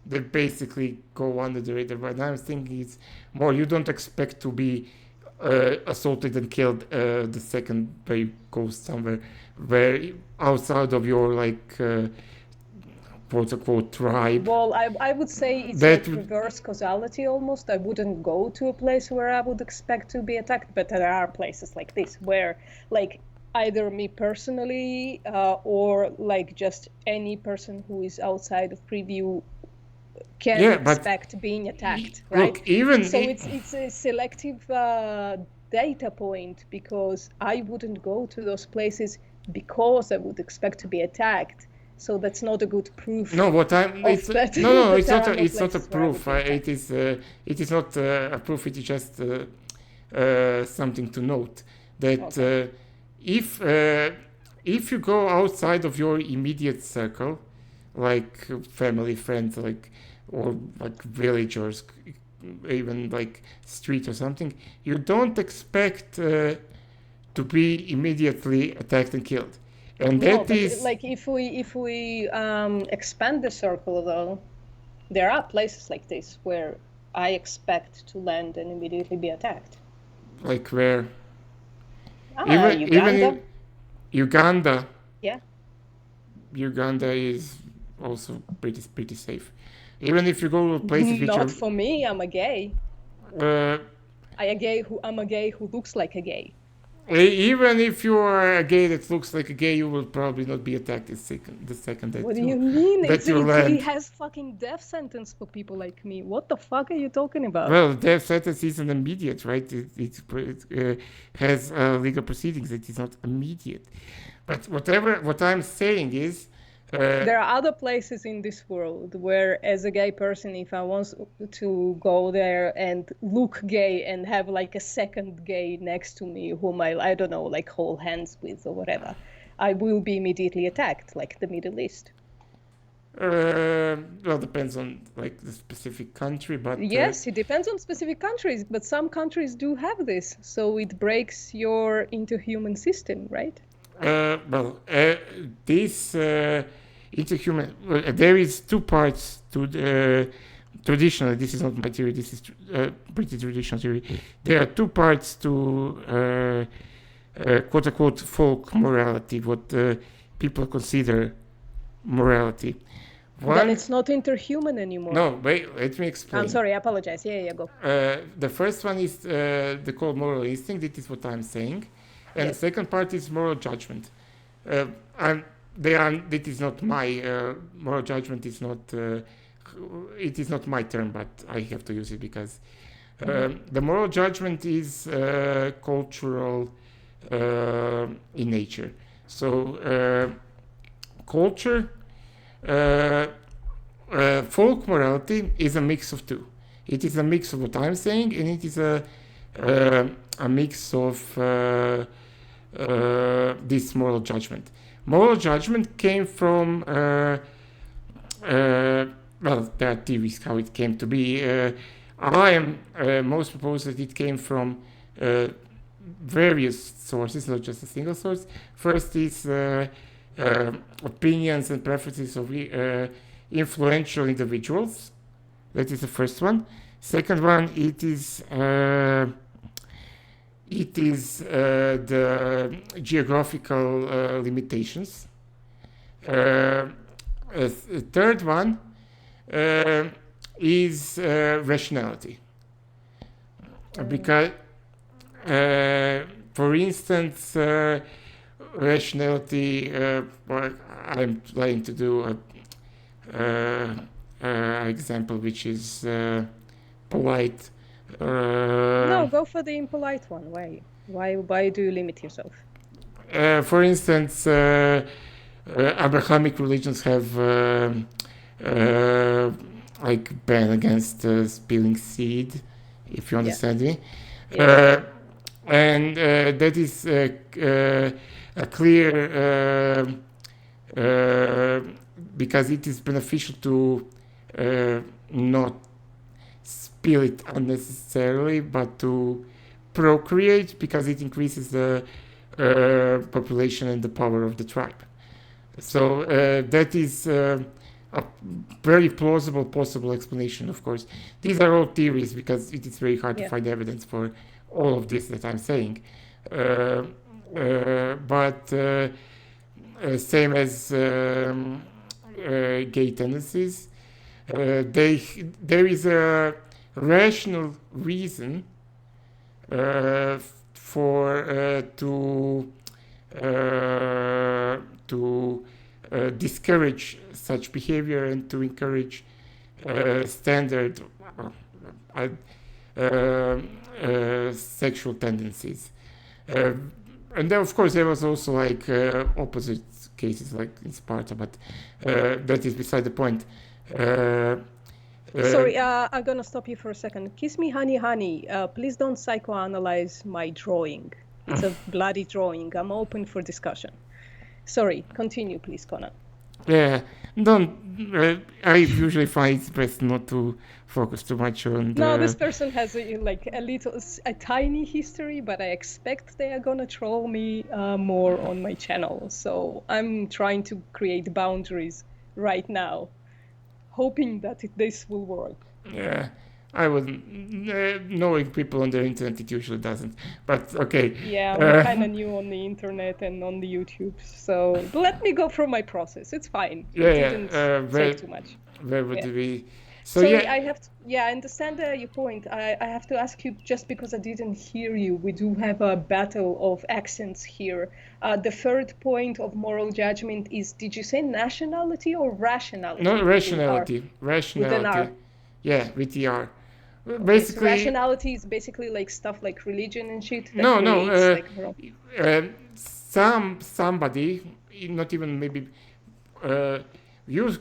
they basically go under the radar. But I'm thinking it's more, you don't expect to be assaulted and killed the second they go somewhere where outside of your like quote unquote tribe. Well, I would say it's like reverse causality almost. I wouldn't go to a place where I would expect to be attacked, but there are places like this where like either me personally or like just any person who is outside of preview can expect being attacked, right? Look, even so it's a selective data point, because I wouldn't go to those places because I would expect to be attacked. So that's not a good proof. No, what I'm it's that, no, it's not. It's not a proof. It is not a proof. It is just something to note that if you go outside of your immediate circle, like family, friends, like or like villagers, even like street or something, you don't expect to be immediately attacked and killed. And that is like if we expand the circle, though, there are places like this where I expect to land and immediately be attacked. Like where? Uganda. Even Uganda. Yeah. Uganda is also pretty safe. Even if you go to places which are not for me, I'm a gay. I'm a gay who looks like a gay. Even if you are a gay that looks like a gay, you will probably not be attacked the second that what do you mean? It has fucking death sentence for people like me. What the fuck are you talking about? Well, death sentence isn't immediate, right? It has legal proceedings. It is not immediate. But what I'm saying is, there are other places in this world where, as a gay person, if I want to go there and look gay and have like a second gay next to me whom I don't know, like hold hands with or whatever, I will be immediately attacked, like the Middle East. Well, depends on like the specific country, but yes, it depends on specific countries, but some countries do have this, so it breaks your interhuman system, right? This interhuman, there is two parts to the traditional. This is not my theory. This is pretty traditional theory. There are two parts to quote unquote folk morality, what people consider morality. Then it's not interhuman anymore. No, wait, let me explain. I'm sorry, I apologize. Yeah, go. The first one is the called moral instinct. This is what I'm saying. And the second part is moral judgment. It is not my moral judgment. Is not. It is not my term, but I have to use it because the moral judgment is cultural in nature. So culture, folk morality is a mix of two. It is a mix of what I'm saying, and it is a a mix of this moral judgment. Moral judgment came from, well, there are theories how it came to be. I am most propose that it came from various sources, not just a single source. First is opinions and preferences of influential individuals. That is the first one. Second one, it is the geographical limitations. A third one is rationality. Because, for instance, rationality, well, I'm trying to do an example which is polite. No, go for the impolite one. Why do you limit yourself? For instance, Abrahamic religions have like ban against spilling seed, if you understand me. Yeah. And that is a clear because it is beneficial to not spill it unnecessarily, but to procreate because it increases the population and the power of the tribe. So that is a very plausible possible explanation, of course. These are all theories because it is very hard to find evidence for all of this that I'm saying. But same as gay tendencies, there is a rational reason for to discourage such behavior and to encourage standard sexual tendencies. And then, of course, there was also like opposite cases, like in Sparta, but that is beside the point. Sorry, I'm gonna stop you for a second. Kiss me, honey, honey. Please don't psychoanalyze my drawing. It's a bloody drawing. I'm open for discussion. Sorry, continue, please, Conan. Yeah, don't. I usually find it's best not to focus too much on. No, this person has a tiny history, but I expect they are gonna troll me more on my channel. So I'm trying to create boundaries right now, hoping that this will work. Yeah, I wouldn't. Knowing people on the internet, it usually doesn't. But okay. Yeah, I'm kind of new on the internet and on the YouTube, so let me go through my process. It's fine. Yeah, it didn't take too much. Where would we? So Sorry, yeah, I have to. Yeah, I understand your point. I have to ask you just because I didn't hear you. We do have a battle of accents here. The third point of moral judgment is: did you say nationality or rationality? no, rationality. With an Rationality. R. Yeah, with the R. Okay, so Basically, rationality is basically like stuff like religion and shit. That no, creates, like, somebody, not even maybe, you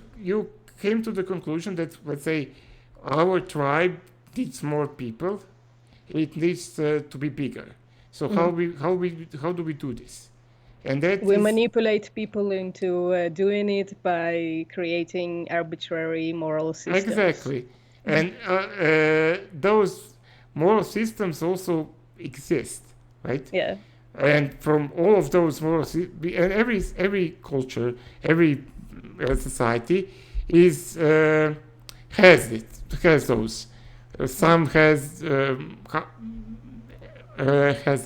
came to the conclusion that, let's say, our tribe needs more people. It needs to be bigger. So how do we do this? And that we manipulate people into doing it by creating arbitrary moral systems. Exactly. And those moral systems also exist, right? Yeah. And from all of those moral systems, every culture, every society has those. Some has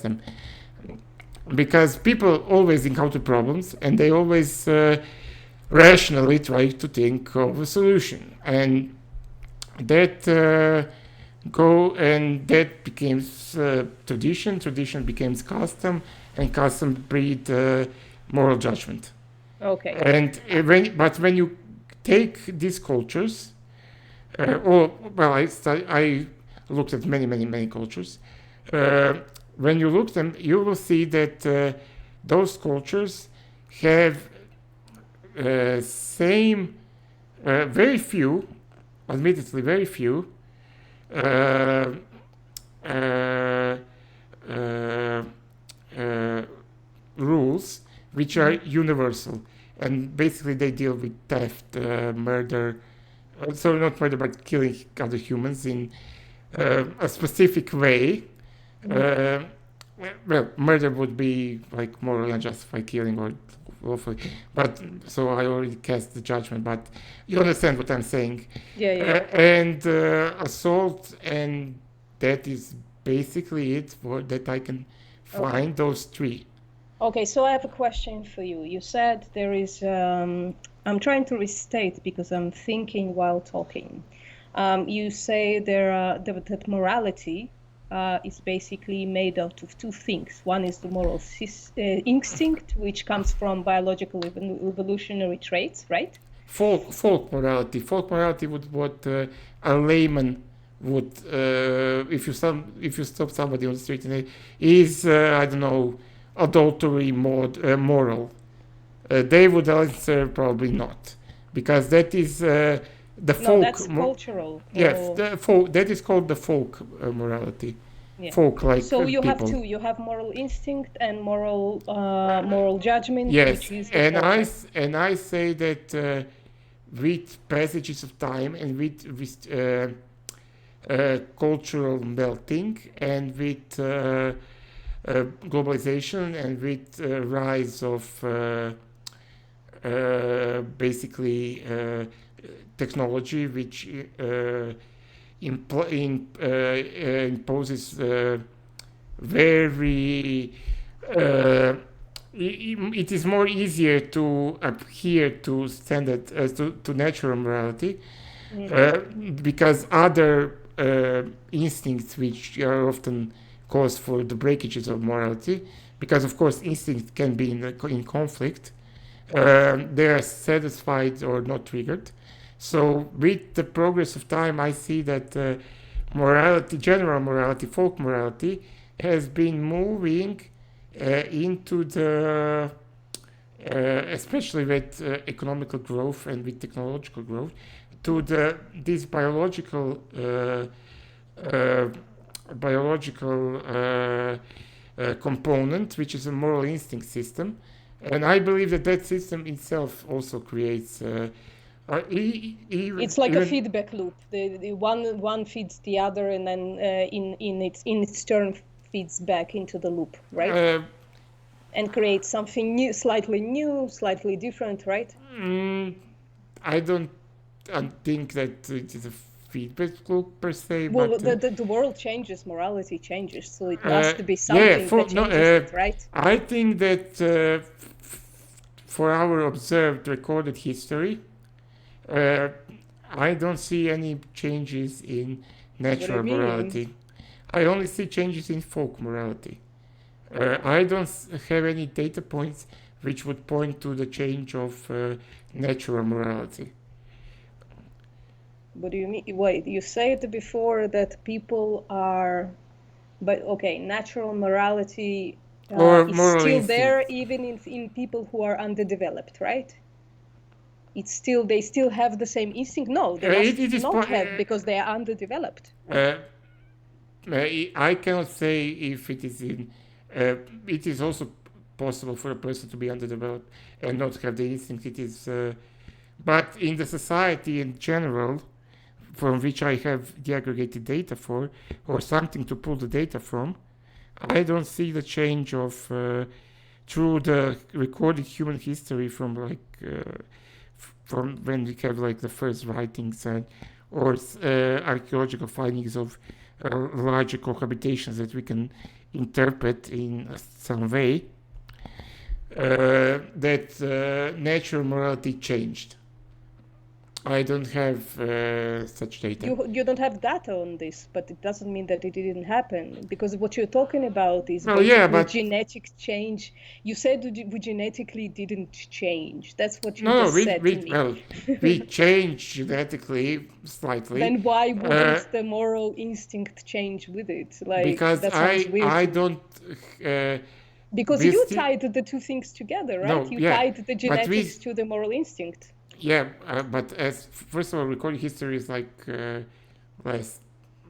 them, because people always encounter problems and they always rationally try to think of a solution, and that becomes tradition becomes custom, and custom breed moral judgment. Okay. And when you take these cultures, I looked at many cultures. When you look at them, you will see that those cultures have admittedly very few uh, uh, uh, rules which are universal, and basically they deal with theft, murder, so not murder but killing other humans in a specific way. Well, murder would be like morally unjustified killing or lawfully, but so I already cast the judgment. But you understand what I'm saying. Yeah. And assault, and that is basically it for that I can find those three. Okay, so I have a question for you. You said there is. I'm trying to restate because I'm thinking while talking. You say that morality is basically made out of two things. One is the moral instinct, which comes from biological evolutionary traits, right? Folk morality. Folk morality would what a layman would if you stop somebody on the street and is I don't know, adultery moral. They would answer probably not, because that is the folk. No, that's cultural. Yes, the folk. That is called the folk morality. Yeah. Folk, like so you people. have two. You have moral instinct and moral judgment. Yes, which is and I say that with passages of time and with cultural melting and with globalization and with rise of basically technology, which imposes very it is more easier to adhere to standard to natural morality, because other instincts which are often cause for the breakages of morality, because of course instincts can be in conflict, they are satisfied or not triggered. So with the progress of time, I see that morality, general morality, folk morality, has been moving into the especially with economical growth and with technological growth, to this biological component, which is a moral instinct system. And I believe that system itself also creates it's like a feedback loop. The one feeds the other, and then in its turn feeds back into the loop, right? And creates something new, slightly different, right? I don't think that it is a feedback loop per se. Well, but, the world changes, morality changes, so it must be something that changes it, right? I think that for our observed recorded history, I don't see any changes in natural morality. I only see changes in folk morality. I don't have any data points which would point to the change of natural morality. What do you mean? Wait, you said before that people are, but okay, natural morality is still there even in people who are underdeveloped, right? They still have the same instinct. No, they must not have, because they are underdeveloped. I cannot say if it is in. It is also possible for a person to be underdeveloped and not have the instinct. It is, but in the society in general, from which I have the aggregated data for, or something to pull the data from, I don't see the change of through the recorded human history from from when we have like the first writings or archaeological findings of larger cohabitations that we can interpret in some way, that natural morality changed. I don't have such data. You don't have data on this, but it doesn't mean that it didn't happen, because what you're talking about is genetic change. You said we genetically didn't change. That's what you said to me. Well, we changed genetically slightly. Then why wouldn't the moral instinct change with it? Because I don't. Because you tied the two things together, right? No, tied the genetics to the moral instinct. Yeah, but as first of all, recorded history is like less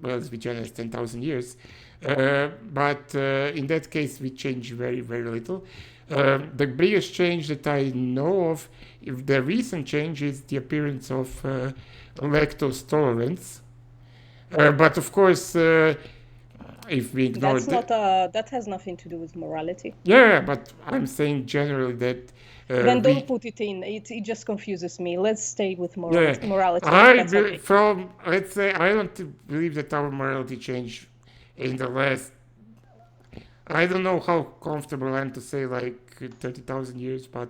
well, let's be generous, 10,000 years. But in that case, we change very, very little. The biggest change that I know of, if the recent change, is the appearance of lactose tolerance. But of course, if we ignore that has nothing to do with morality. Yeah, but I'm saying generally that. Then don't put it in. It just confuses me. Let's stay with morality. Let's say, I don't believe that our morality changed in the last. I don't know how comfortable I am to say like 30,000 years, but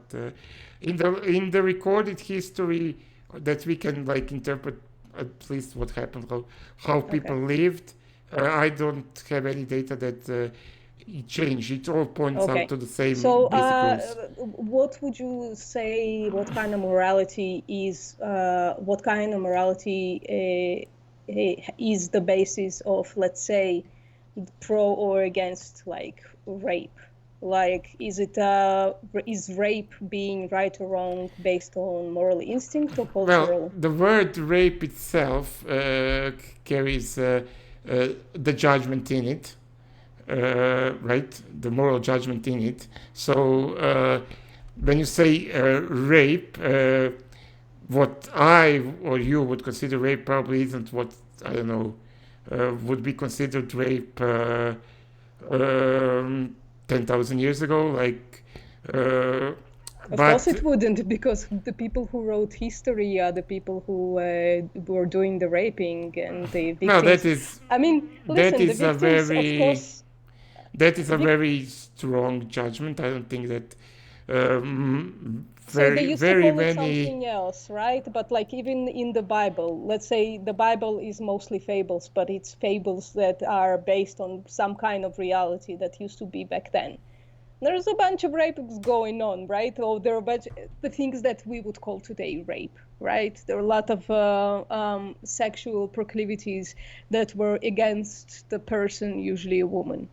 in the recorded history that we can like interpret at least what happened, how people lived. I don't have any data that it changed. It all points out to the same basic rules. What would you say? What kind of morality is? What kind of morality is the basis of, let's say, pro or against like rape? Like, is rape being right or wrong based on moral instinct or cultural? Well, the word rape itself carries the judgment in it, right? The moral judgment in it. So when you say rape, what I or you would consider rape probably isn't what, I don't know, would be considered rape 10,000 years ago. Like, of course it wouldn't, because the people who wrote history are the people who were doing the raping and the victims. No, that is. I mean, listen, that is the victims, of course. That is a very strong judgment. I don't think that. So they used to call it something else, right? But like even in the Bible, let's say the Bible is mostly fables, but it's fables that are based on some kind of reality that used to be back then. There's a bunch of rapes going on, right? Or there are a bunch of the things that we would call today rape, right? There are a lot of sexual proclivities that were against the person, usually a woman.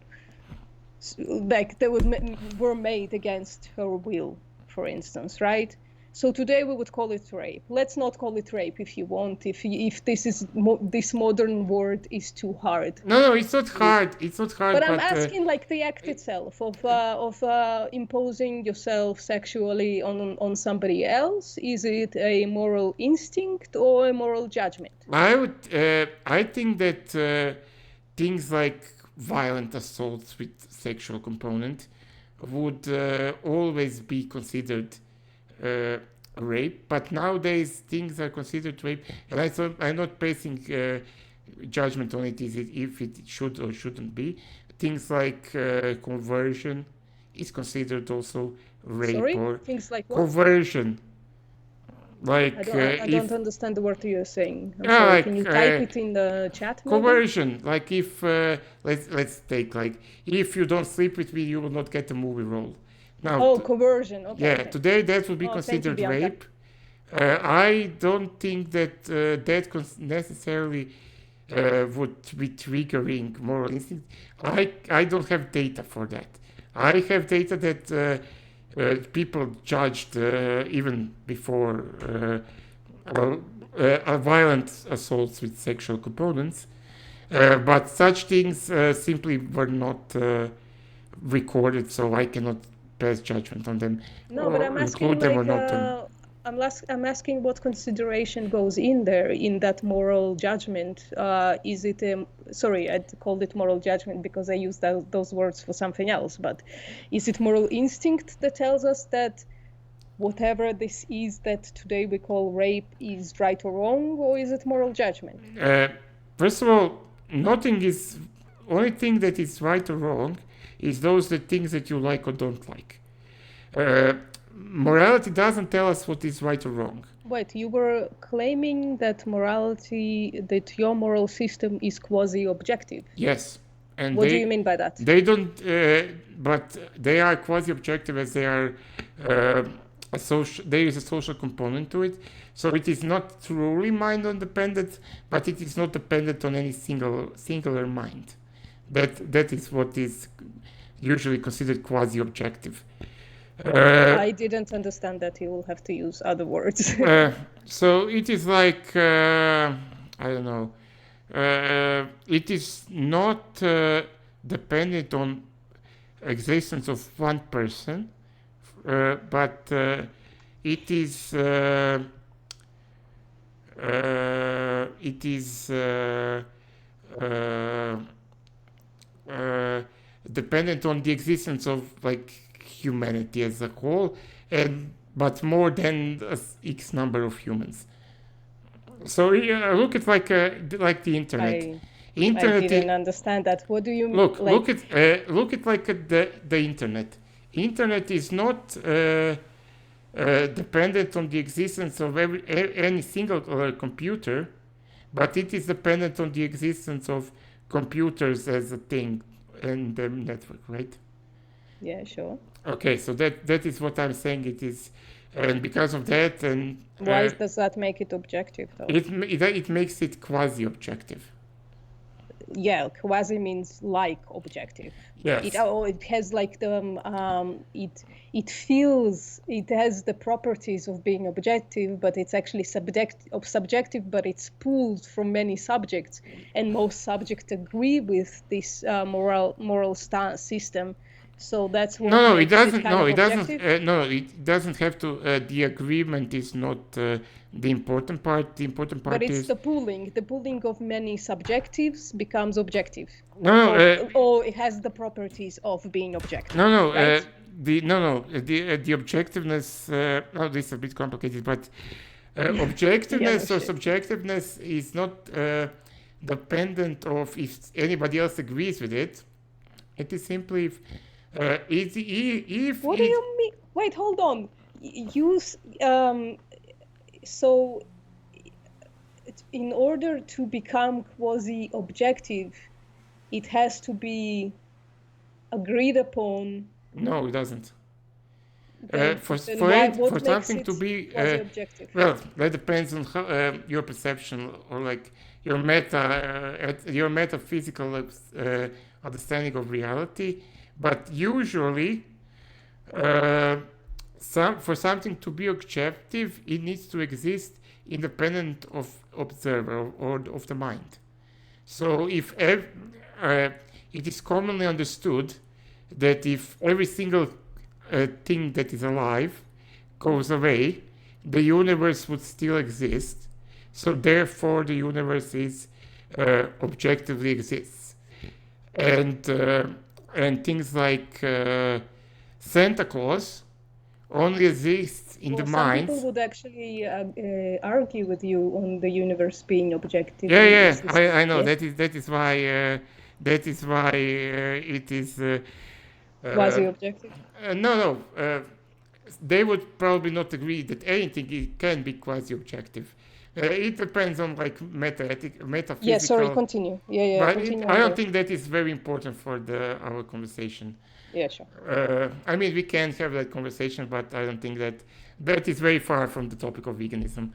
Like they were made against her will, for instance, right? So today we would call it rape. Let's not call it rape if you want. If this modern word is too hard. No, it's not hard. It's not hard. But I'm asking like the act itself of imposing yourself sexually on somebody else. Is it a moral instinct or a moral judgment? I think that things like violent assaults with sexual component would always be considered rape, but nowadays things are considered rape, and I'm not placing judgment on it, if it should or shouldn't be. Things like conversion is considered also rape. Sorry? Or things like what? Conversion. Like I don't understand the word you're saying. Sorry, can you type it in the chat? Maybe? Conversion, like if let's take like if you don't sleep with me, you will not get a movie role. Now, conversion. Okay. Yeah, okay. Today that would be considered rape. I don't think that that necessarily would be triggering moral instinct. I don't have data for that. I have data that people judged even before violent assaults with sexual components, but such things simply were not recorded, so I cannot pass judgment on them. No, but I'm asking I'm asking what consideration goes in there in that moral judgment. Is it sorry, I called it moral judgment because I used those words for something else, but is it moral instinct that tells us that whatever this is that today we call rape is right or wrong, or is it moral judgment? First of all, only thing that is right or wrong is the things that you like or don't like. Morality doesn't tell us what is right or wrong. Wait, you were claiming that that your moral system is quasi-objective. Yes. And what do you mean by that? They don't, but they are quasi-objective as they are, there is a social component to it. So it is not truly mind-independent, but it is not dependent on any singular mind. That is what is usually considered quasi-objective. I didn't understand that. You will have to use other words. So it is like, I don't know, it is not dependent on existence of one person, but it is dependent on the existence of like humanity as a whole, and but more than X number of humans. So look at like the internet. I didn't understand that. What do you mean? Look at like the internet. Internet is not dependent on the existence of any single computer, but it is dependent on the existence of computers as a thing and the network, right? Yeah, sure. Okay, so that is what I'm saying. It is, and because of that, and why does that make it objective, though? It makes it quasi-objective. Yeah, quasi means like objective. Yes. It has like the it feels, it has the properties of being objective, but it's actually subjective, but it's pulled from many subjects, and most subjects agree with this moral system. So that's what. No, it doesn't. No, it doesn't. No, it doesn't have to. The agreement is not the important part. The important part is. But it's the pooling. The pooling of many subjectives becomes objective. No, or it has the properties of being objective. No, right? The objectiveness. This is a bit complicated, but objectiveness or subjectiveness is not dependent of if anybody else agrees with it. It is simply if. What do you mean? Wait, hold on. So, in order to become quasi-objective, it has to be agreed upon. No, it doesn't. For something to be well, that depends on how, your perception or like your metaphysical understanding of reality. But usually, for something to be objective, it needs to exist independent of observer or of the mind. So if it is commonly understood that if every single thing that is alive goes away, the universe would still exist. So therefore, the universe is objectively exists, and things like Santa Claus only exists in the mind. Some people would actually argue with you on the universe being objective. Yeah, I know. Yes? That is why it is quasi-objective. No. They would probably not agree that anything can be quasi-objective. It depends on like metaphysical. Yeah, sorry, continue. Yeah, but continue. I don't think that is very important for our conversation. Yeah, sure. I mean, we can have that conversation, but I don't think that is very far from the topic of veganism.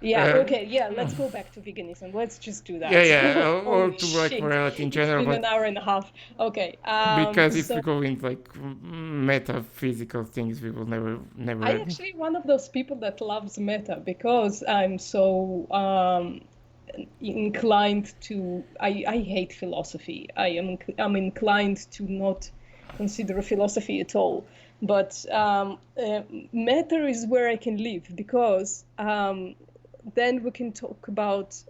Yeah, okay, yeah, let's go back to veganism. Let's just do that. Yeah, or to like morality in general. It's been an hour and a half. Okay. Because if we go into like metaphysical things, we will never. I'm actually one of those people that loves meta because I'm so inclined to. I hate philosophy. I'm inclined to not consider philosophy at all. But meta is where I can live because. Then we can talk about.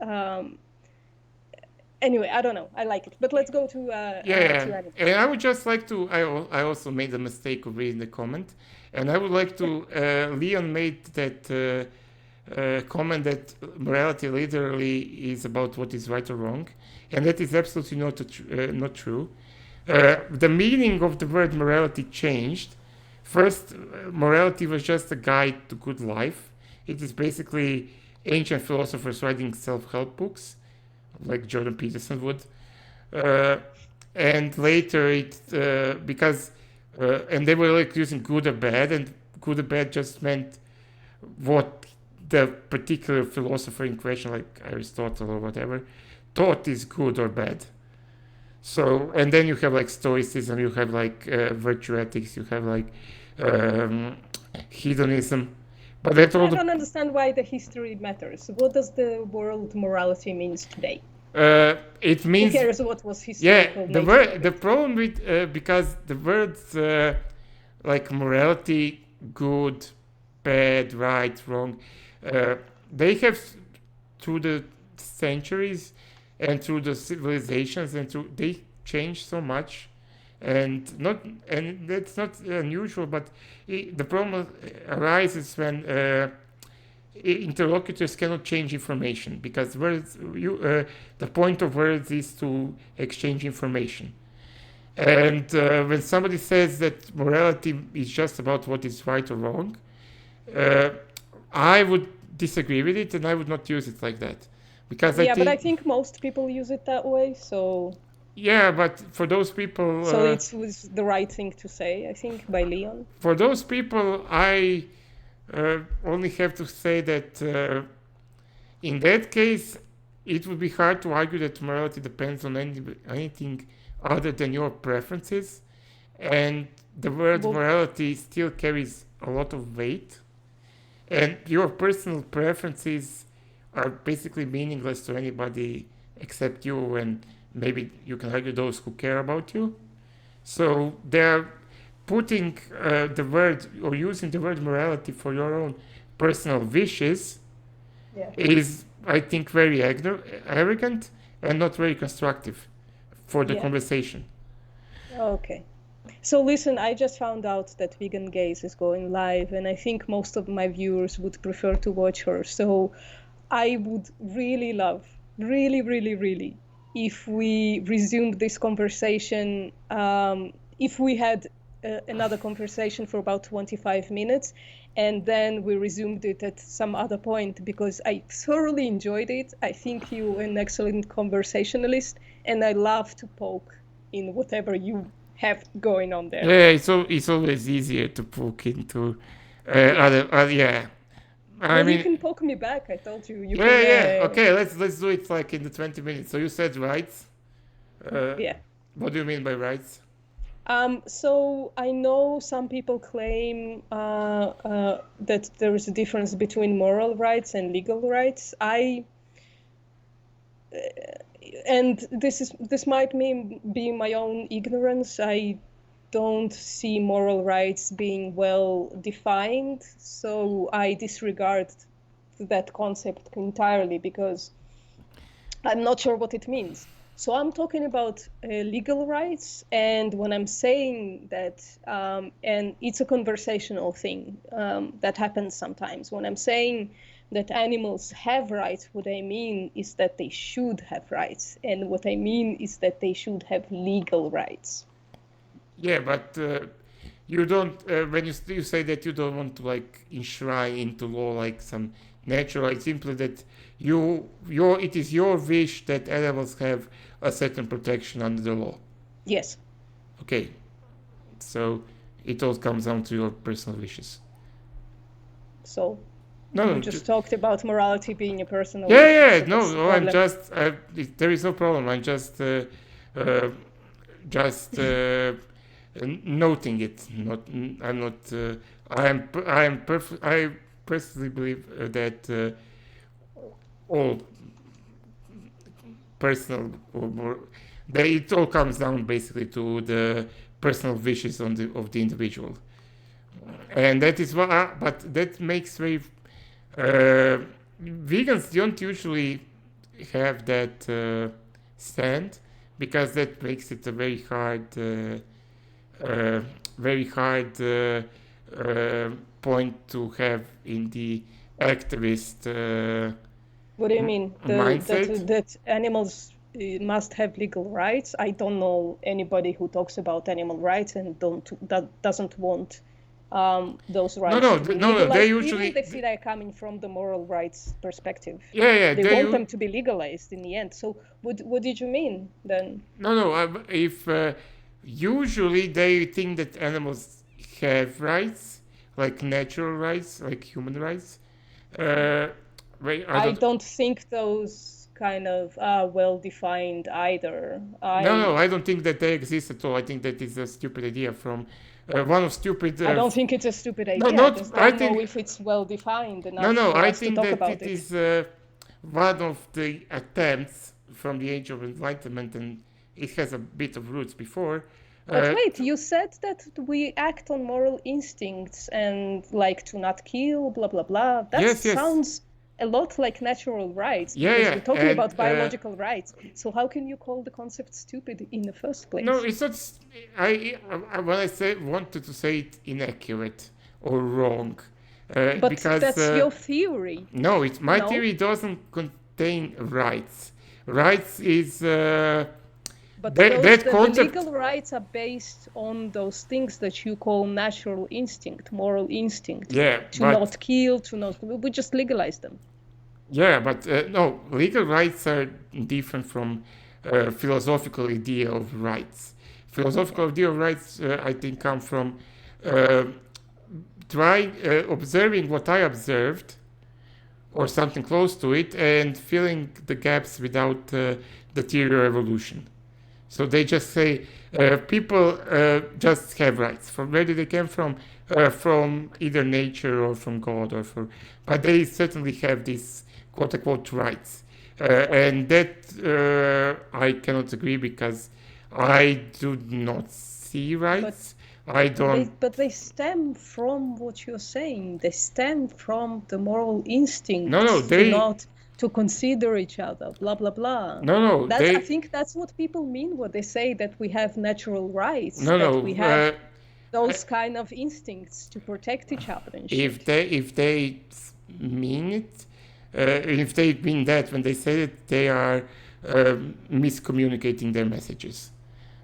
Anyway, I don't know. I like it, but let's go to. And I would just like to. I also made the mistake of reading the comment, and I would like to. Leon made that comment that morality literally is about what is right or wrong, and that is absolutely not true. The meaning of the word morality changed. First, morality was just a guide to good life. It is basically ancient philosophers writing self-help books, like Jordan Peterson would, and later and they were like using good or bad, and good or bad just meant what the particular philosopher in question, like Aristotle or whatever, thought is good or bad. So, and then you have like Stoicism, you have like virtue ethics, you have like hedonism. But I don't understand why the history matters. What does the world morality means today? It Who means cares what was yeah. historical The nature of word the it? problem with because the words like morality, good, bad, right, wrong, uh, they have through the centuries and through the civilizations and through they change so much and that's not unusual, but the problem arises when interlocutors cannot change information because the point of words is to exchange information. And when somebody says that morality is just about what is right or wrong, uh, I would disagree with it and I would not use it like that. Because I Yeah, but I think, think most people use it that way, so yeah, but for those people, it was the right thing to say, I think, by Leon. I only have to say that in that case, it would be hard to argue that morality depends on anything other than your preferences, and the word Well, morality still carries a lot of weight, and your personal preferences are basically meaningless to anybody except you, and maybe you can argue those who care about you. So they're putting the word or using the word morality for your own personal wishes yeah. is, I think, very arrogant and not very constructive for the Yeah. conversation. Okay. So listen, I just found out that Vegan Gaze is going live, and I think most of my viewers would prefer to watch her. So I would really love, really, really, really, if we resumed this conversation, if we had another conversation for about 25 minutes, and then we resumed it at some other point, because I thoroughly enjoyed it. I think you're an excellent conversationalist, and I love to poke in whatever you have going on there. Yeah, it's always easier to poke into Yeah. yeah. I Well, you mean, can poke me back. I told you. You yeah, can. yeah. Okay, let's do it like in the 20 minutes. So you said rights. Yeah. What do you mean by rights? So I know some people claim that there is a difference between moral rights and legal rights. And this might be my own ignorance. I don't see moral rights being well defined, so I disregard that concept entirely because I'm not sure what it means. So I'm talking about legal rights, and when I'm saying that, and it's a conversational thing that happens sometimes. When I'm saying that animals have rights, what I mean is that they should have rights, and what I mean is that they should have legal rights. Yeah, but you don't. When you say that you don't want to like enshrine into law like some natural, it's simply that it is your wish that animals have a certain protection under the law. Yes. Okay, so it all comes down to your personal wishes. So No, you just talked about morality being a personal yeah, issue, yeah, so what's the no, I'm problem? just. There is no problem. I'm just just noting it. Not. I'm not. I am perfect. I personally believe that all personal or more, that it all comes down basically to the personal wishes of the individual, and that is what. But that makes very. Vegans don't usually have that stand because that makes it a very hard point to have in the activist What do you mean? mindset. That animals must have legal rights? I don't know anybody who talks about animal rights and that doesn't want those rights to be No. They legalized, even usually, if they're coming from the moral rights perspective. yeah. They want them to be legalized in the end. So what did you mean then? No. If usually they think that animals have rights, like natural rights, like human rights. I don't think those kind of are well defined either. No, I don't think that they exist at all. I think that is a stupid idea from one of stupid. I don't think it's a stupid No, idea. I not. just I don't know think if it's well defined enough no. for I us to think talk that about it it. is one of the attempts from the age of enlightenment, and it has a bit of roots before. But wait, you said that we act on moral instincts and like to not kill, blah, blah, blah. That sounds a lot like natural rights, because we're talking about biological rights. So how can you call the concept stupid in the first place? No, it's not. When I wanted to say it inaccurate or wrong. But because, that's your theory. No, my theory doesn't contain rights. Rights is... but the legal rights are based on those things that you call natural instinct, moral instinct. Yeah, not kill, we just legalize them. Yeah, but no, legal rights are different from philosophical idea of rights. Philosophical idea of rights, I think, come from observing what I observed, or something close to it, and filling the gaps without the theory of evolution. So they just say people just have rights. From where did they come from? From either nature or from God, but they certainly have these quote-unquote rights. And that I cannot agree, because I do not see rights. But they stem from what you're saying. They stem from the moral instinct to consider each other, blah, blah, blah. I think that's what people mean when they say that we have natural rights. We have those kind of instincts to protect each other and shit. If they mean it, if they mean that when they say it, they are miscommunicating their messages.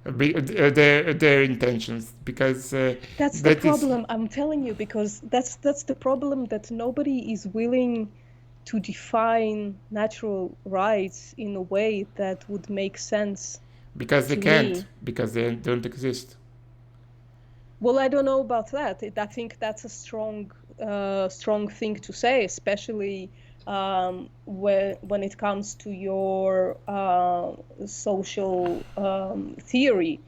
Their intentions, because that's the problem. I'm telling you, because that's the problem, that nobody is willing to define natural rights in a way that would make sense. Because they can't, because they don't exist. Well, I don't know about that. I think that's a strong thing to say, especially when it comes to your social theory.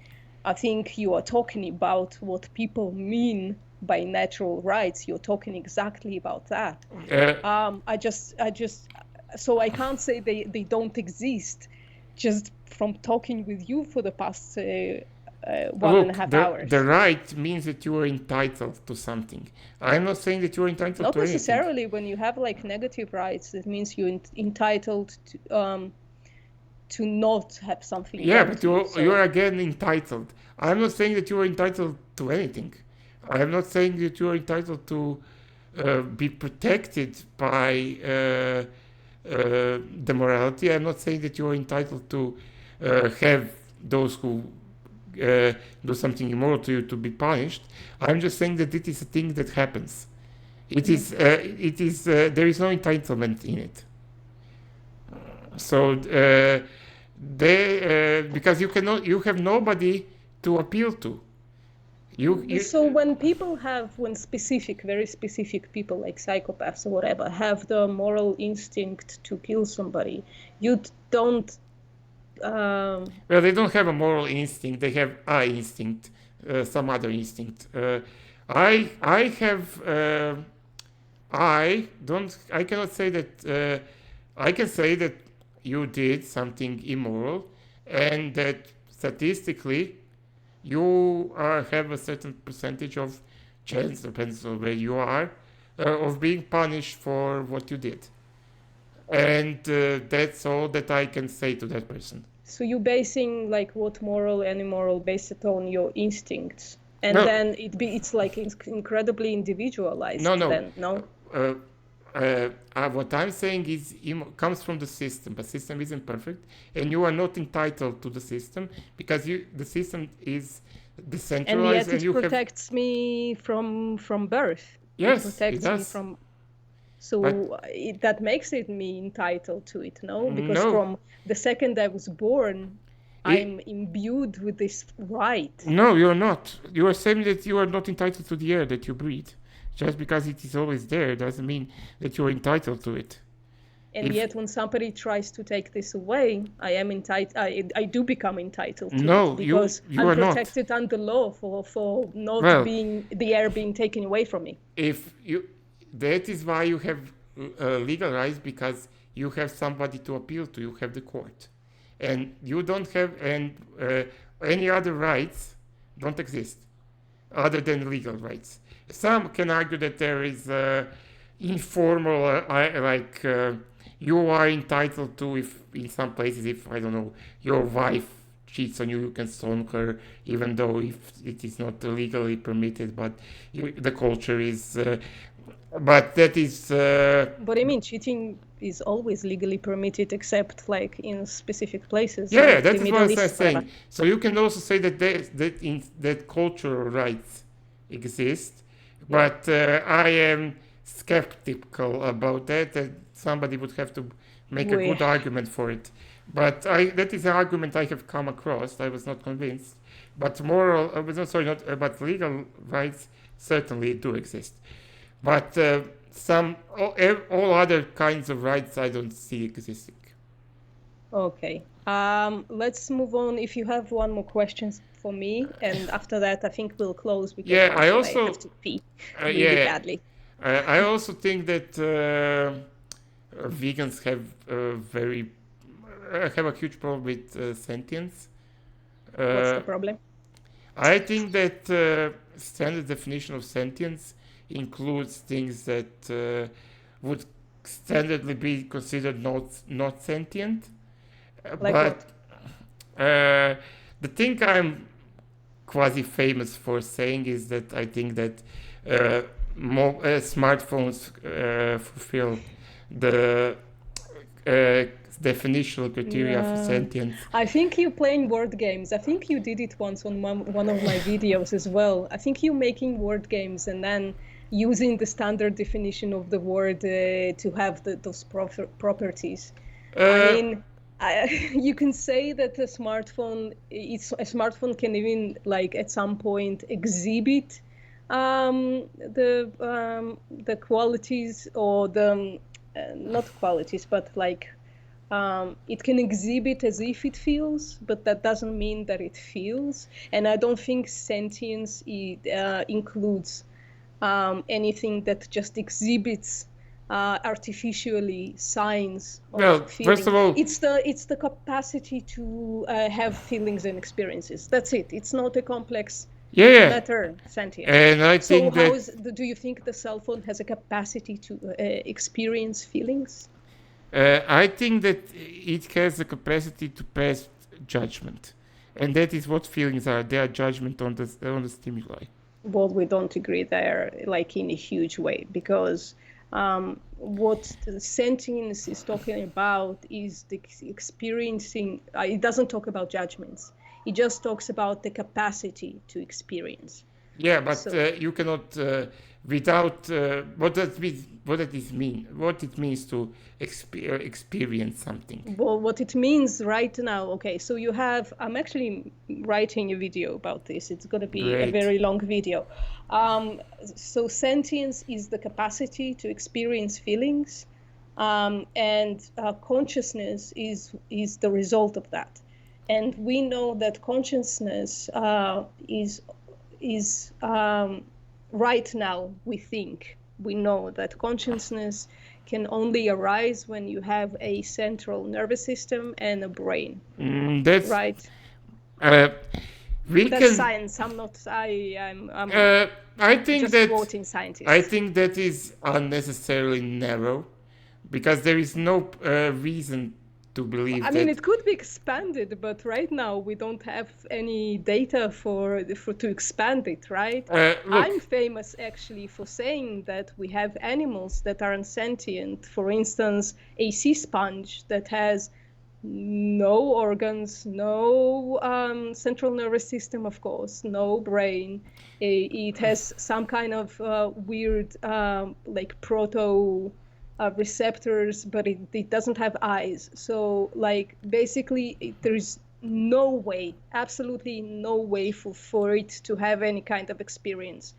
I think you are talking about what people mean by natural rights. You're talking exactly about that. So I can't say they don't exist just from talking with you for the past 1.5 hours. The right means that you are entitled to something. I'm not saying that you're entitled to anything. Not necessarily. When you have like negative rights, it means you're entitled to not have something. Yeah, but you're again entitled. I'm not saying that you are entitled to anything. I'm not saying that you are entitled to be protected by the morality. I'm not saying that you are entitled to have those who do something immoral to you to be punished. I'm just saying that it is a thing that happens. It is there is no entitlement in it. So because you have nobody to appeal to. So when very specific people like psychopaths or whatever have the moral instinct to kill somebody, you don't. Well, they don't have a moral instinct. They have instinct, some other instinct. I cannot say that. I can say that you did something immoral, and that statistically, you have a certain percentage of chance, depends on where you are, of being punished for what you did. And that's all that I can say to that person. So you're basing like what moral and immoral based on your instincts, and then it's like incredibly individualized. What I'm saying is comes from the system. The system isn't perfect, and you are not entitled to the system because the system is decentralized. And yet it protects me from birth. Yes, it protects it does. Me from. So that makes me entitled to it, no? Because from the second I was born, I'm imbued with this right. No, you're not. You are saying that you are not entitled to the air that you breathe. Just because it is always there doesn't mean that you're entitled to it. And yet when somebody tries to take this away, I am entitled. I do become entitled to it because you I'm protected under law for not being the air being taken away from me. That is why you have legal rights, because you have somebody to appeal to. You have the court. and you don't have, and any other rights don't exist other than legal rights. Some can argue that there is informal, you are entitled to, if in some places, if I don't know, your wife cheats on you, you can stone her, even though if it is not legally permitted. But the culture is, but that is. But I mean, cheating is always legally permitted, except like in specific places. Yeah, like that the is what Middle I'm East, saying. So you can also say that cultural rights exist, but I am skeptical about that. And somebody would have to make a We- good argument for it. But that is an argument I have come across. I was not convinced. But moral, but legal rights certainly do exist. But all other kinds of rights I don't see existing. Okay. Let's move on. If you have one more question for me, and after that, I think we'll close because Yeah, I I also have to pee really badly. I also think that vegans have a huge problem with sentience. What's the problem? I think that standard definition of sentience includes things that would standardly be considered not sentient. Like But the thing I'm quasi famous for saying is that I think that smartphones fulfill the definitional criteria for sentience. I think you're playing word games. I think you did it once on one of my videos as well. I think you're making word games and then using the standard definition of the word to have those properties. I mean, you can say that a smartphone can even like at some point exhibit the qualities or the not qualities, but like it can exhibit as if it feels, but that doesn't mean that it feels. And I don't think sentience includes anything that just exhibits artificially signs of feeling. First of all, it's the capacity to have feelings and experiences. That's it. It's not a complex matter, sentience. And I think do you think the cell phone has a capacity to experience feelings? I think that it has the capacity to pass judgment, and that is what feelings are. They are judgment on the stimuli. Well, we don't agree there, like in a huge way, because what the sentience is talking about is the experiencing. It doesn't talk about judgments. It just talks about the capacity to experience. Yeah, but you cannot without what it means to experience something. Well, what it means right now. Okay, so I'm actually writing a video about this. It's going to be a very long video. So sentience is the capacity to experience feelings, and consciousness is the result of that. And we know that consciousness is right now, we know that consciousness can only arise when you have a central nervous system and a brain. That's right. That's science. I'm not. I'm I think just that quoting scientists. I think that is unnecessarily narrow, because there is no reason to believe. I mean, it could be expanded, but right now we don't have any data to expand it, right? I'm famous actually for saying that we have animals that are insentient. For instance, a sea sponge that has no organs, no central nervous system, of course, no brain. It has some kind of weird like proto receptors, but it doesn't have eyes. So like basically there's no way, absolutely no way for it to have any kind of experience.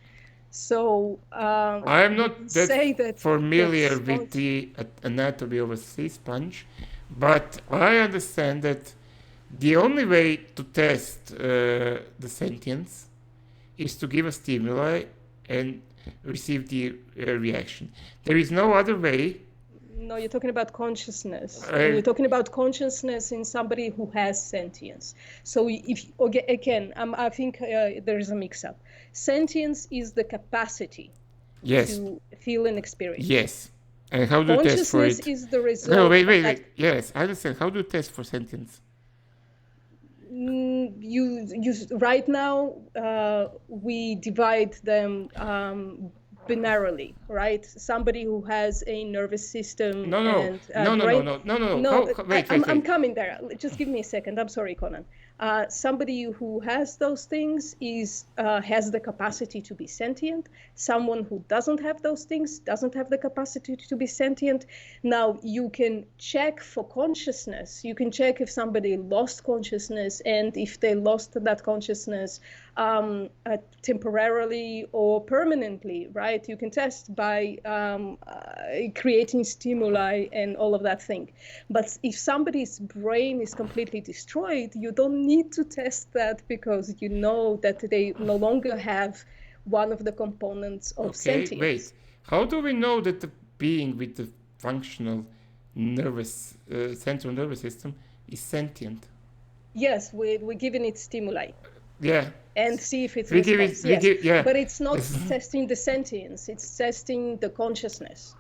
So I am not that familiar with the anatomy of a sea sponge, but I understand that the only way to test the sentience is to give a stimuli and receive the reaction. There is no other way. No, you're talking about consciousness. And you're talking about consciousness in somebody who has sentience. So if again, I think there is a mix-up. Sentience is the capacity to feel and experience. Yes. And how do you test for it? Consciousness is the result. No, wait. Yes, I understand. How do you test for sentience? You right now we divide them binarily, right? Somebody who has a nervous system No. Wait. I'm coming there. Just give me a second. I'm sorry, Conan. Somebody who has those things has the capacity to be sentient. Someone who doesn't have those things doesn't have the capacity to be sentient. Now, you can check for consciousness. You can check if somebody lost consciousness and if they lost that consciousness temporarily or permanently, right? You can test by creating stimuli and all of that thing. But if somebody's brain is completely destroyed, you don't need to test that because you know that they no longer have one of the components of sentience. Wait. How do we know that the being with the functional central nervous system is sentient? Yes, we're giving it stimuli. Yeah. And see if it's response. Yeah. But it's not testing the sentience, it's testing the consciousness.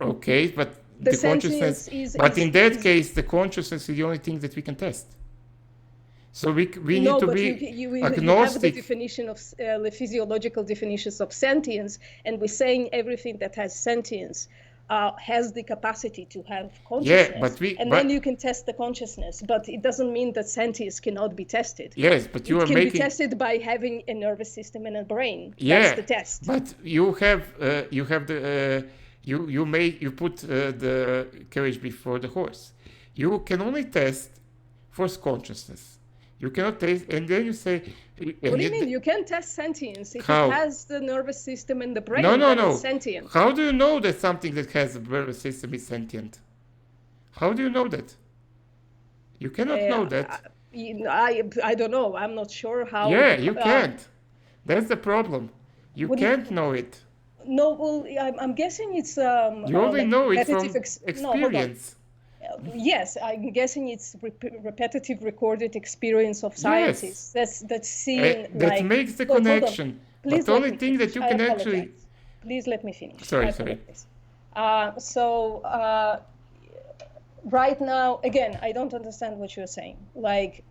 Okay, but the consciousness in that case, the consciousness is the only thing that we can test. So we need to be agnostic. You have the definition of the physiological definitions of sentience, and we're saying everything that has sentience has the capacity to have consciousness. Then you can test the consciousness, but it doesn't mean that sentience cannot be tested. Yes, but it can be tested by having a nervous system and a brain. That's the test. But you put the carriage before the horse. You can only test for consciousness. You cannot test, and then you say. What do you mean? You can test sentience if it has the nervous system and the brain. No. Sentient. How do you know that something that has a nervous system is sentient? How do you know that? You cannot know that. I don't know. I'm not sure how. Yeah, you can't. That's the problem. You can't know it. No, well, I'm guessing it's. You only know it from experience. Yes, I'm guessing it's repetitive recorded experience of scientists. Yes. That's seen. That makes the connection. But the only thing that you can actually. Please let me finish. Sorry. Right now, again, I don't understand what you're saying. Like,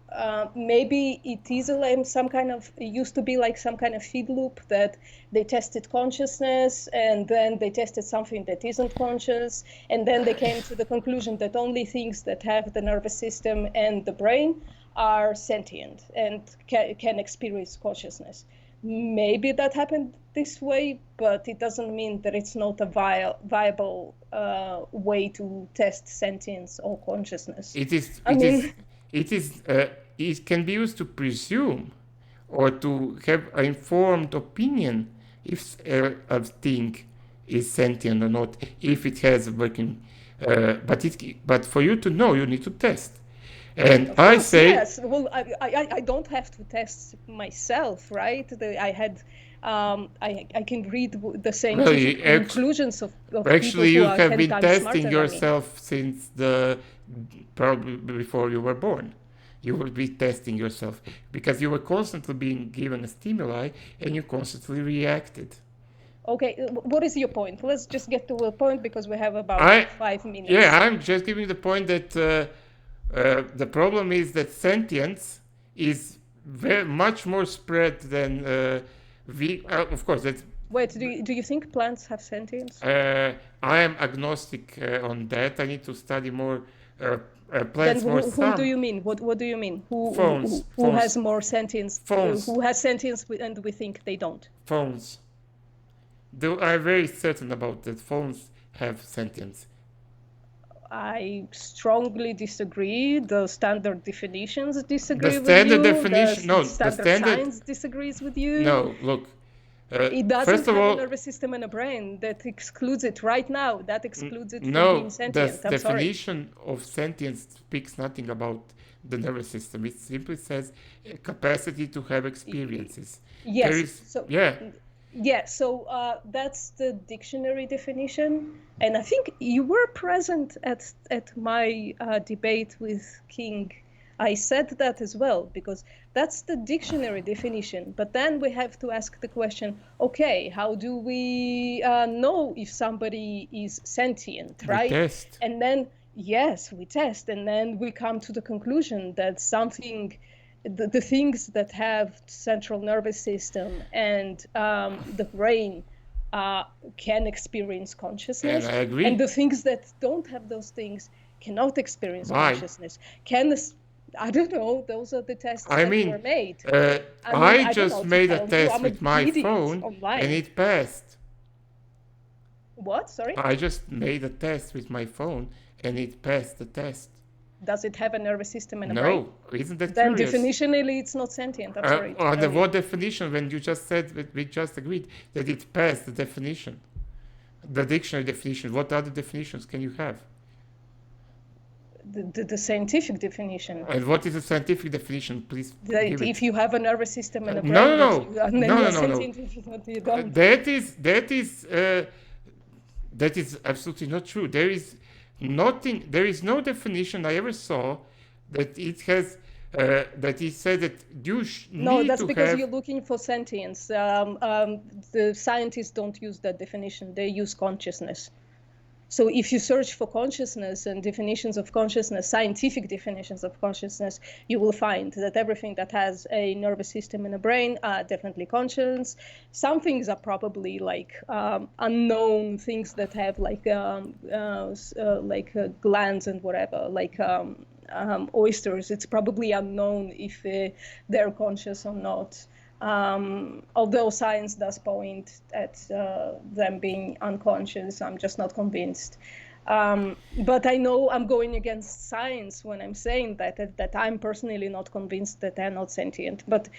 maybe it is it used to be like some kind of feed loop that they tested consciousness and then they tested something that isn't conscious. And then they came to the conclusion that only things that have the nervous system and the brain are sentient and can experience consciousness. Maybe that happened this way, but it doesn't mean that it's not a viable way to test sentience or consciousness. It can be used to presume or to have an informed opinion if a thing is sentient or not, if it has working. But for you to know, you need to test. And I say yes. Well, I don't have to test myself, right? I can read the same conclusions of actually people you have been testing yourself since probably before you were born. You will be testing yourself because you were constantly being given a stimuli and you constantly reacted. Okay, what is your point? Let's just get to the point because we have about 5 minutes. Yeah, I'm just giving the point that the problem is that sentience is very much more spread than of course. Wait, do you think plants have sentience? I am agnostic on that. I need to study more plants. Then who do you mean? What do you mean? Who has more sentience? Who has sentience and we think they don't? Phones. I'm very certain about that. Phones have sentience. I strongly disagree. The standard definitions disagree with you. The standard science disagrees with you. No, look. It doesn't have a nervous system and a brain. That excludes it right now. That excludes it from being sentient. The definition of sentience speaks nothing about the nervous system. It simply says a capacity to have experiences. Yes. Yeah, so that's the dictionary definition, and I think you were present at my debate with King. I said that as well, because that's the dictionary definition. But then we have to ask the question, okay, how do we know if somebody is sentient, We right? test. And then, yes, we test, and then we come to the conclusion that the things that have central nervous system and the brain can experience consciousness, And I agree. and the things that don't have those things cannot experience Why? consciousness. I don't know. Those are the tests I that mean, were made. I don't just know to made a tell you. test I'm with my reading it phone online. and it passed. What? Sorry? I just made a test with my phone and it passed the test. Does it have a nervous system and a brain? No, isn't that Then curious? definitionally it's not sentient. I'm sorry. to Under tell you. what definition? When you just said that we just agreed that it passed the definition, the dictionary definition. What other definitions can you have? The scientific definition. And what is a scientific definition? Please give it. If you have a nervous system and a brain, No. then you're sentient. If you don't. That is absolutely not true. There is nothing. There is no definition I ever saw that it has. That it said that you No, need that's to because have. you're looking for sentience. The scientists don't use that definition. They use consciousness. So if you search for consciousness and definitions of consciousness, scientific definitions of consciousness, you will find that everything that has a nervous system and a brain are definitely conscious. Some things are probably like unknown things that have like glands and whatever, like oysters. It's probably unknown if they're conscious or not. Although science does point at them being unconscious, I'm just not convinced. But I know I'm going against science when I'm saying that I'm personally not convinced that they're not sentient. But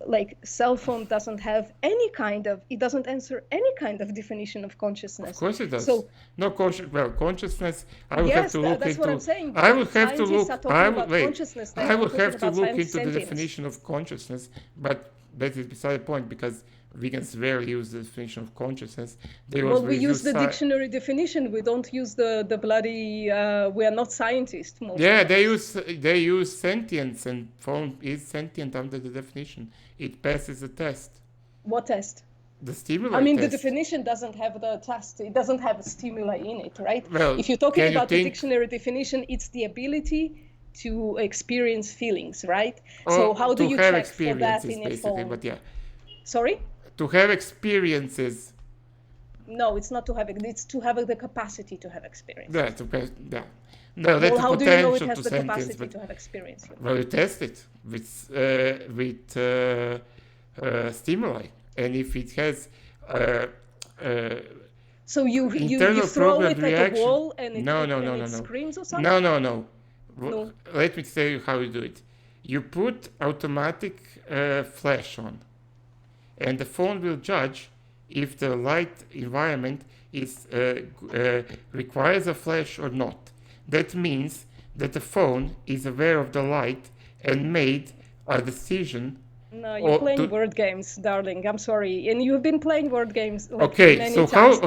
like cell phone doesn't have it doesn't answer any kind of definition of consciousness. Of course it does. So, no consciousness. I will yes, have to look that's into. what I'm saying. I will have to look. I will have to look into the definition of consciousness, but that is beside the point because vegans rarely use the definition of consciousness. We use the dictionary definition. We don't use the bloody. We are not scientists. Yeah, they use sentience, and phone is sentient under the definition. It passes the test. What test? The stimuli. The definition doesn't have the test. It doesn't have a stimuli in it, right? Well, if you're talking about the dictionary definition, it's the ability to experience feelings, right? So how do you check for that in a phone? But yeah. Sorry? To have experiences. No, it's not to have it. It's to have the capacity to have experience. Yeah. No, that's how the do you know it potential has to the sentience. capacity to have experience? Well, you test it with stimuli, and if it has so you throw it at a wall and it screams or something? No. Let me tell you how you do it. You put automatic flash on, and the phone will judge if the light environment is requires a flash or not. That means that the phone is aware of the light and made a decision. No, you're playing word games, darling. I'm sorry. And you've been playing word games many times.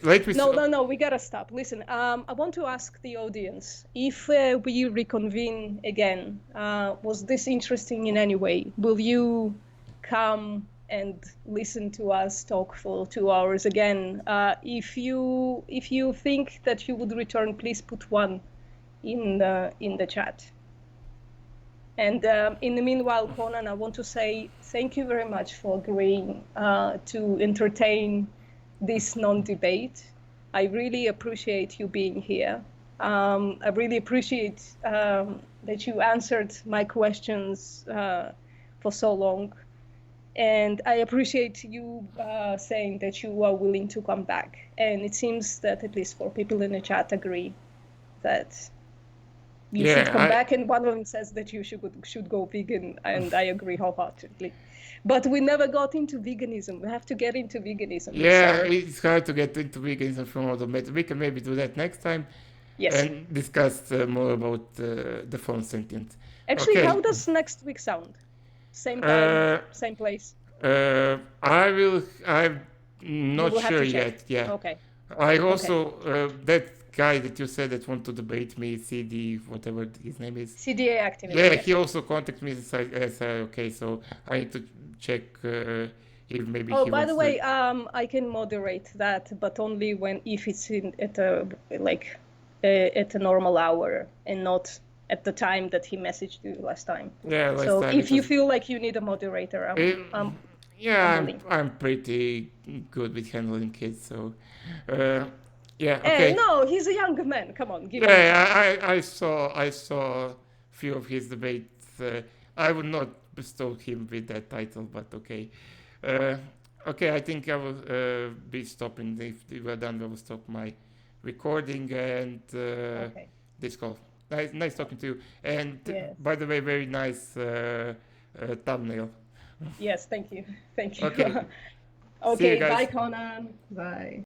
Let me... No, we gotta stop. Listen, I want to ask the audience, if we reconvene again, was this interesting in any way? Will you come and listen to us talk for 2 hours again? If you think that you would return, please put 1 in the chat. And in the meanwhile, Conan, I want to say thank you very much for agreeing to entertain this non-debate. I really appreciate you being here. I really appreciate that you answered my questions for so long. And I appreciate you saying that you are willing to come back. And it seems that at least 4 people in the chat agree that you should come back, and one of them says that you should go vegan, and I agree wholeheartedly. But we never got into veganism. We have to get into veganism. Yeah, it's hard to get into veganism from all the methods. We can maybe do that next time. Yes. And discuss more about the phone sentience. Actually, how does next week sound? Same time, same place? I will. I'm not will have sure to check. yet. Yeah. Okay. I also that guy that you said that want to debate me, CD, whatever his name is. CDA activist. Yeah, Yes. he also contacted me and said, okay, so I need to check if maybe Oh, he by wants the to. way, I can moderate that, but only when if it's at a like at a normal hour and not at the time that he messaged you last time. Yeah, last So time if it you was. feel like you need a moderator, Eh, I'm yeah, willing. I'm pretty good with handling kids, so yeah, okay. No, he's a young man. Come on, give him a chance. Yeah, I saw a few of his debates. I would not bestow him with that title, but okay. Uh, okay, I think I will be stopping. If we're done, I will stop my recording and Okay. this call. Nice talking to you. And Yes. by the way, very nice thumbnail. Yes. Thank you. Thank you. Okay. See you Okay. Bye, guys. Conan. Bye.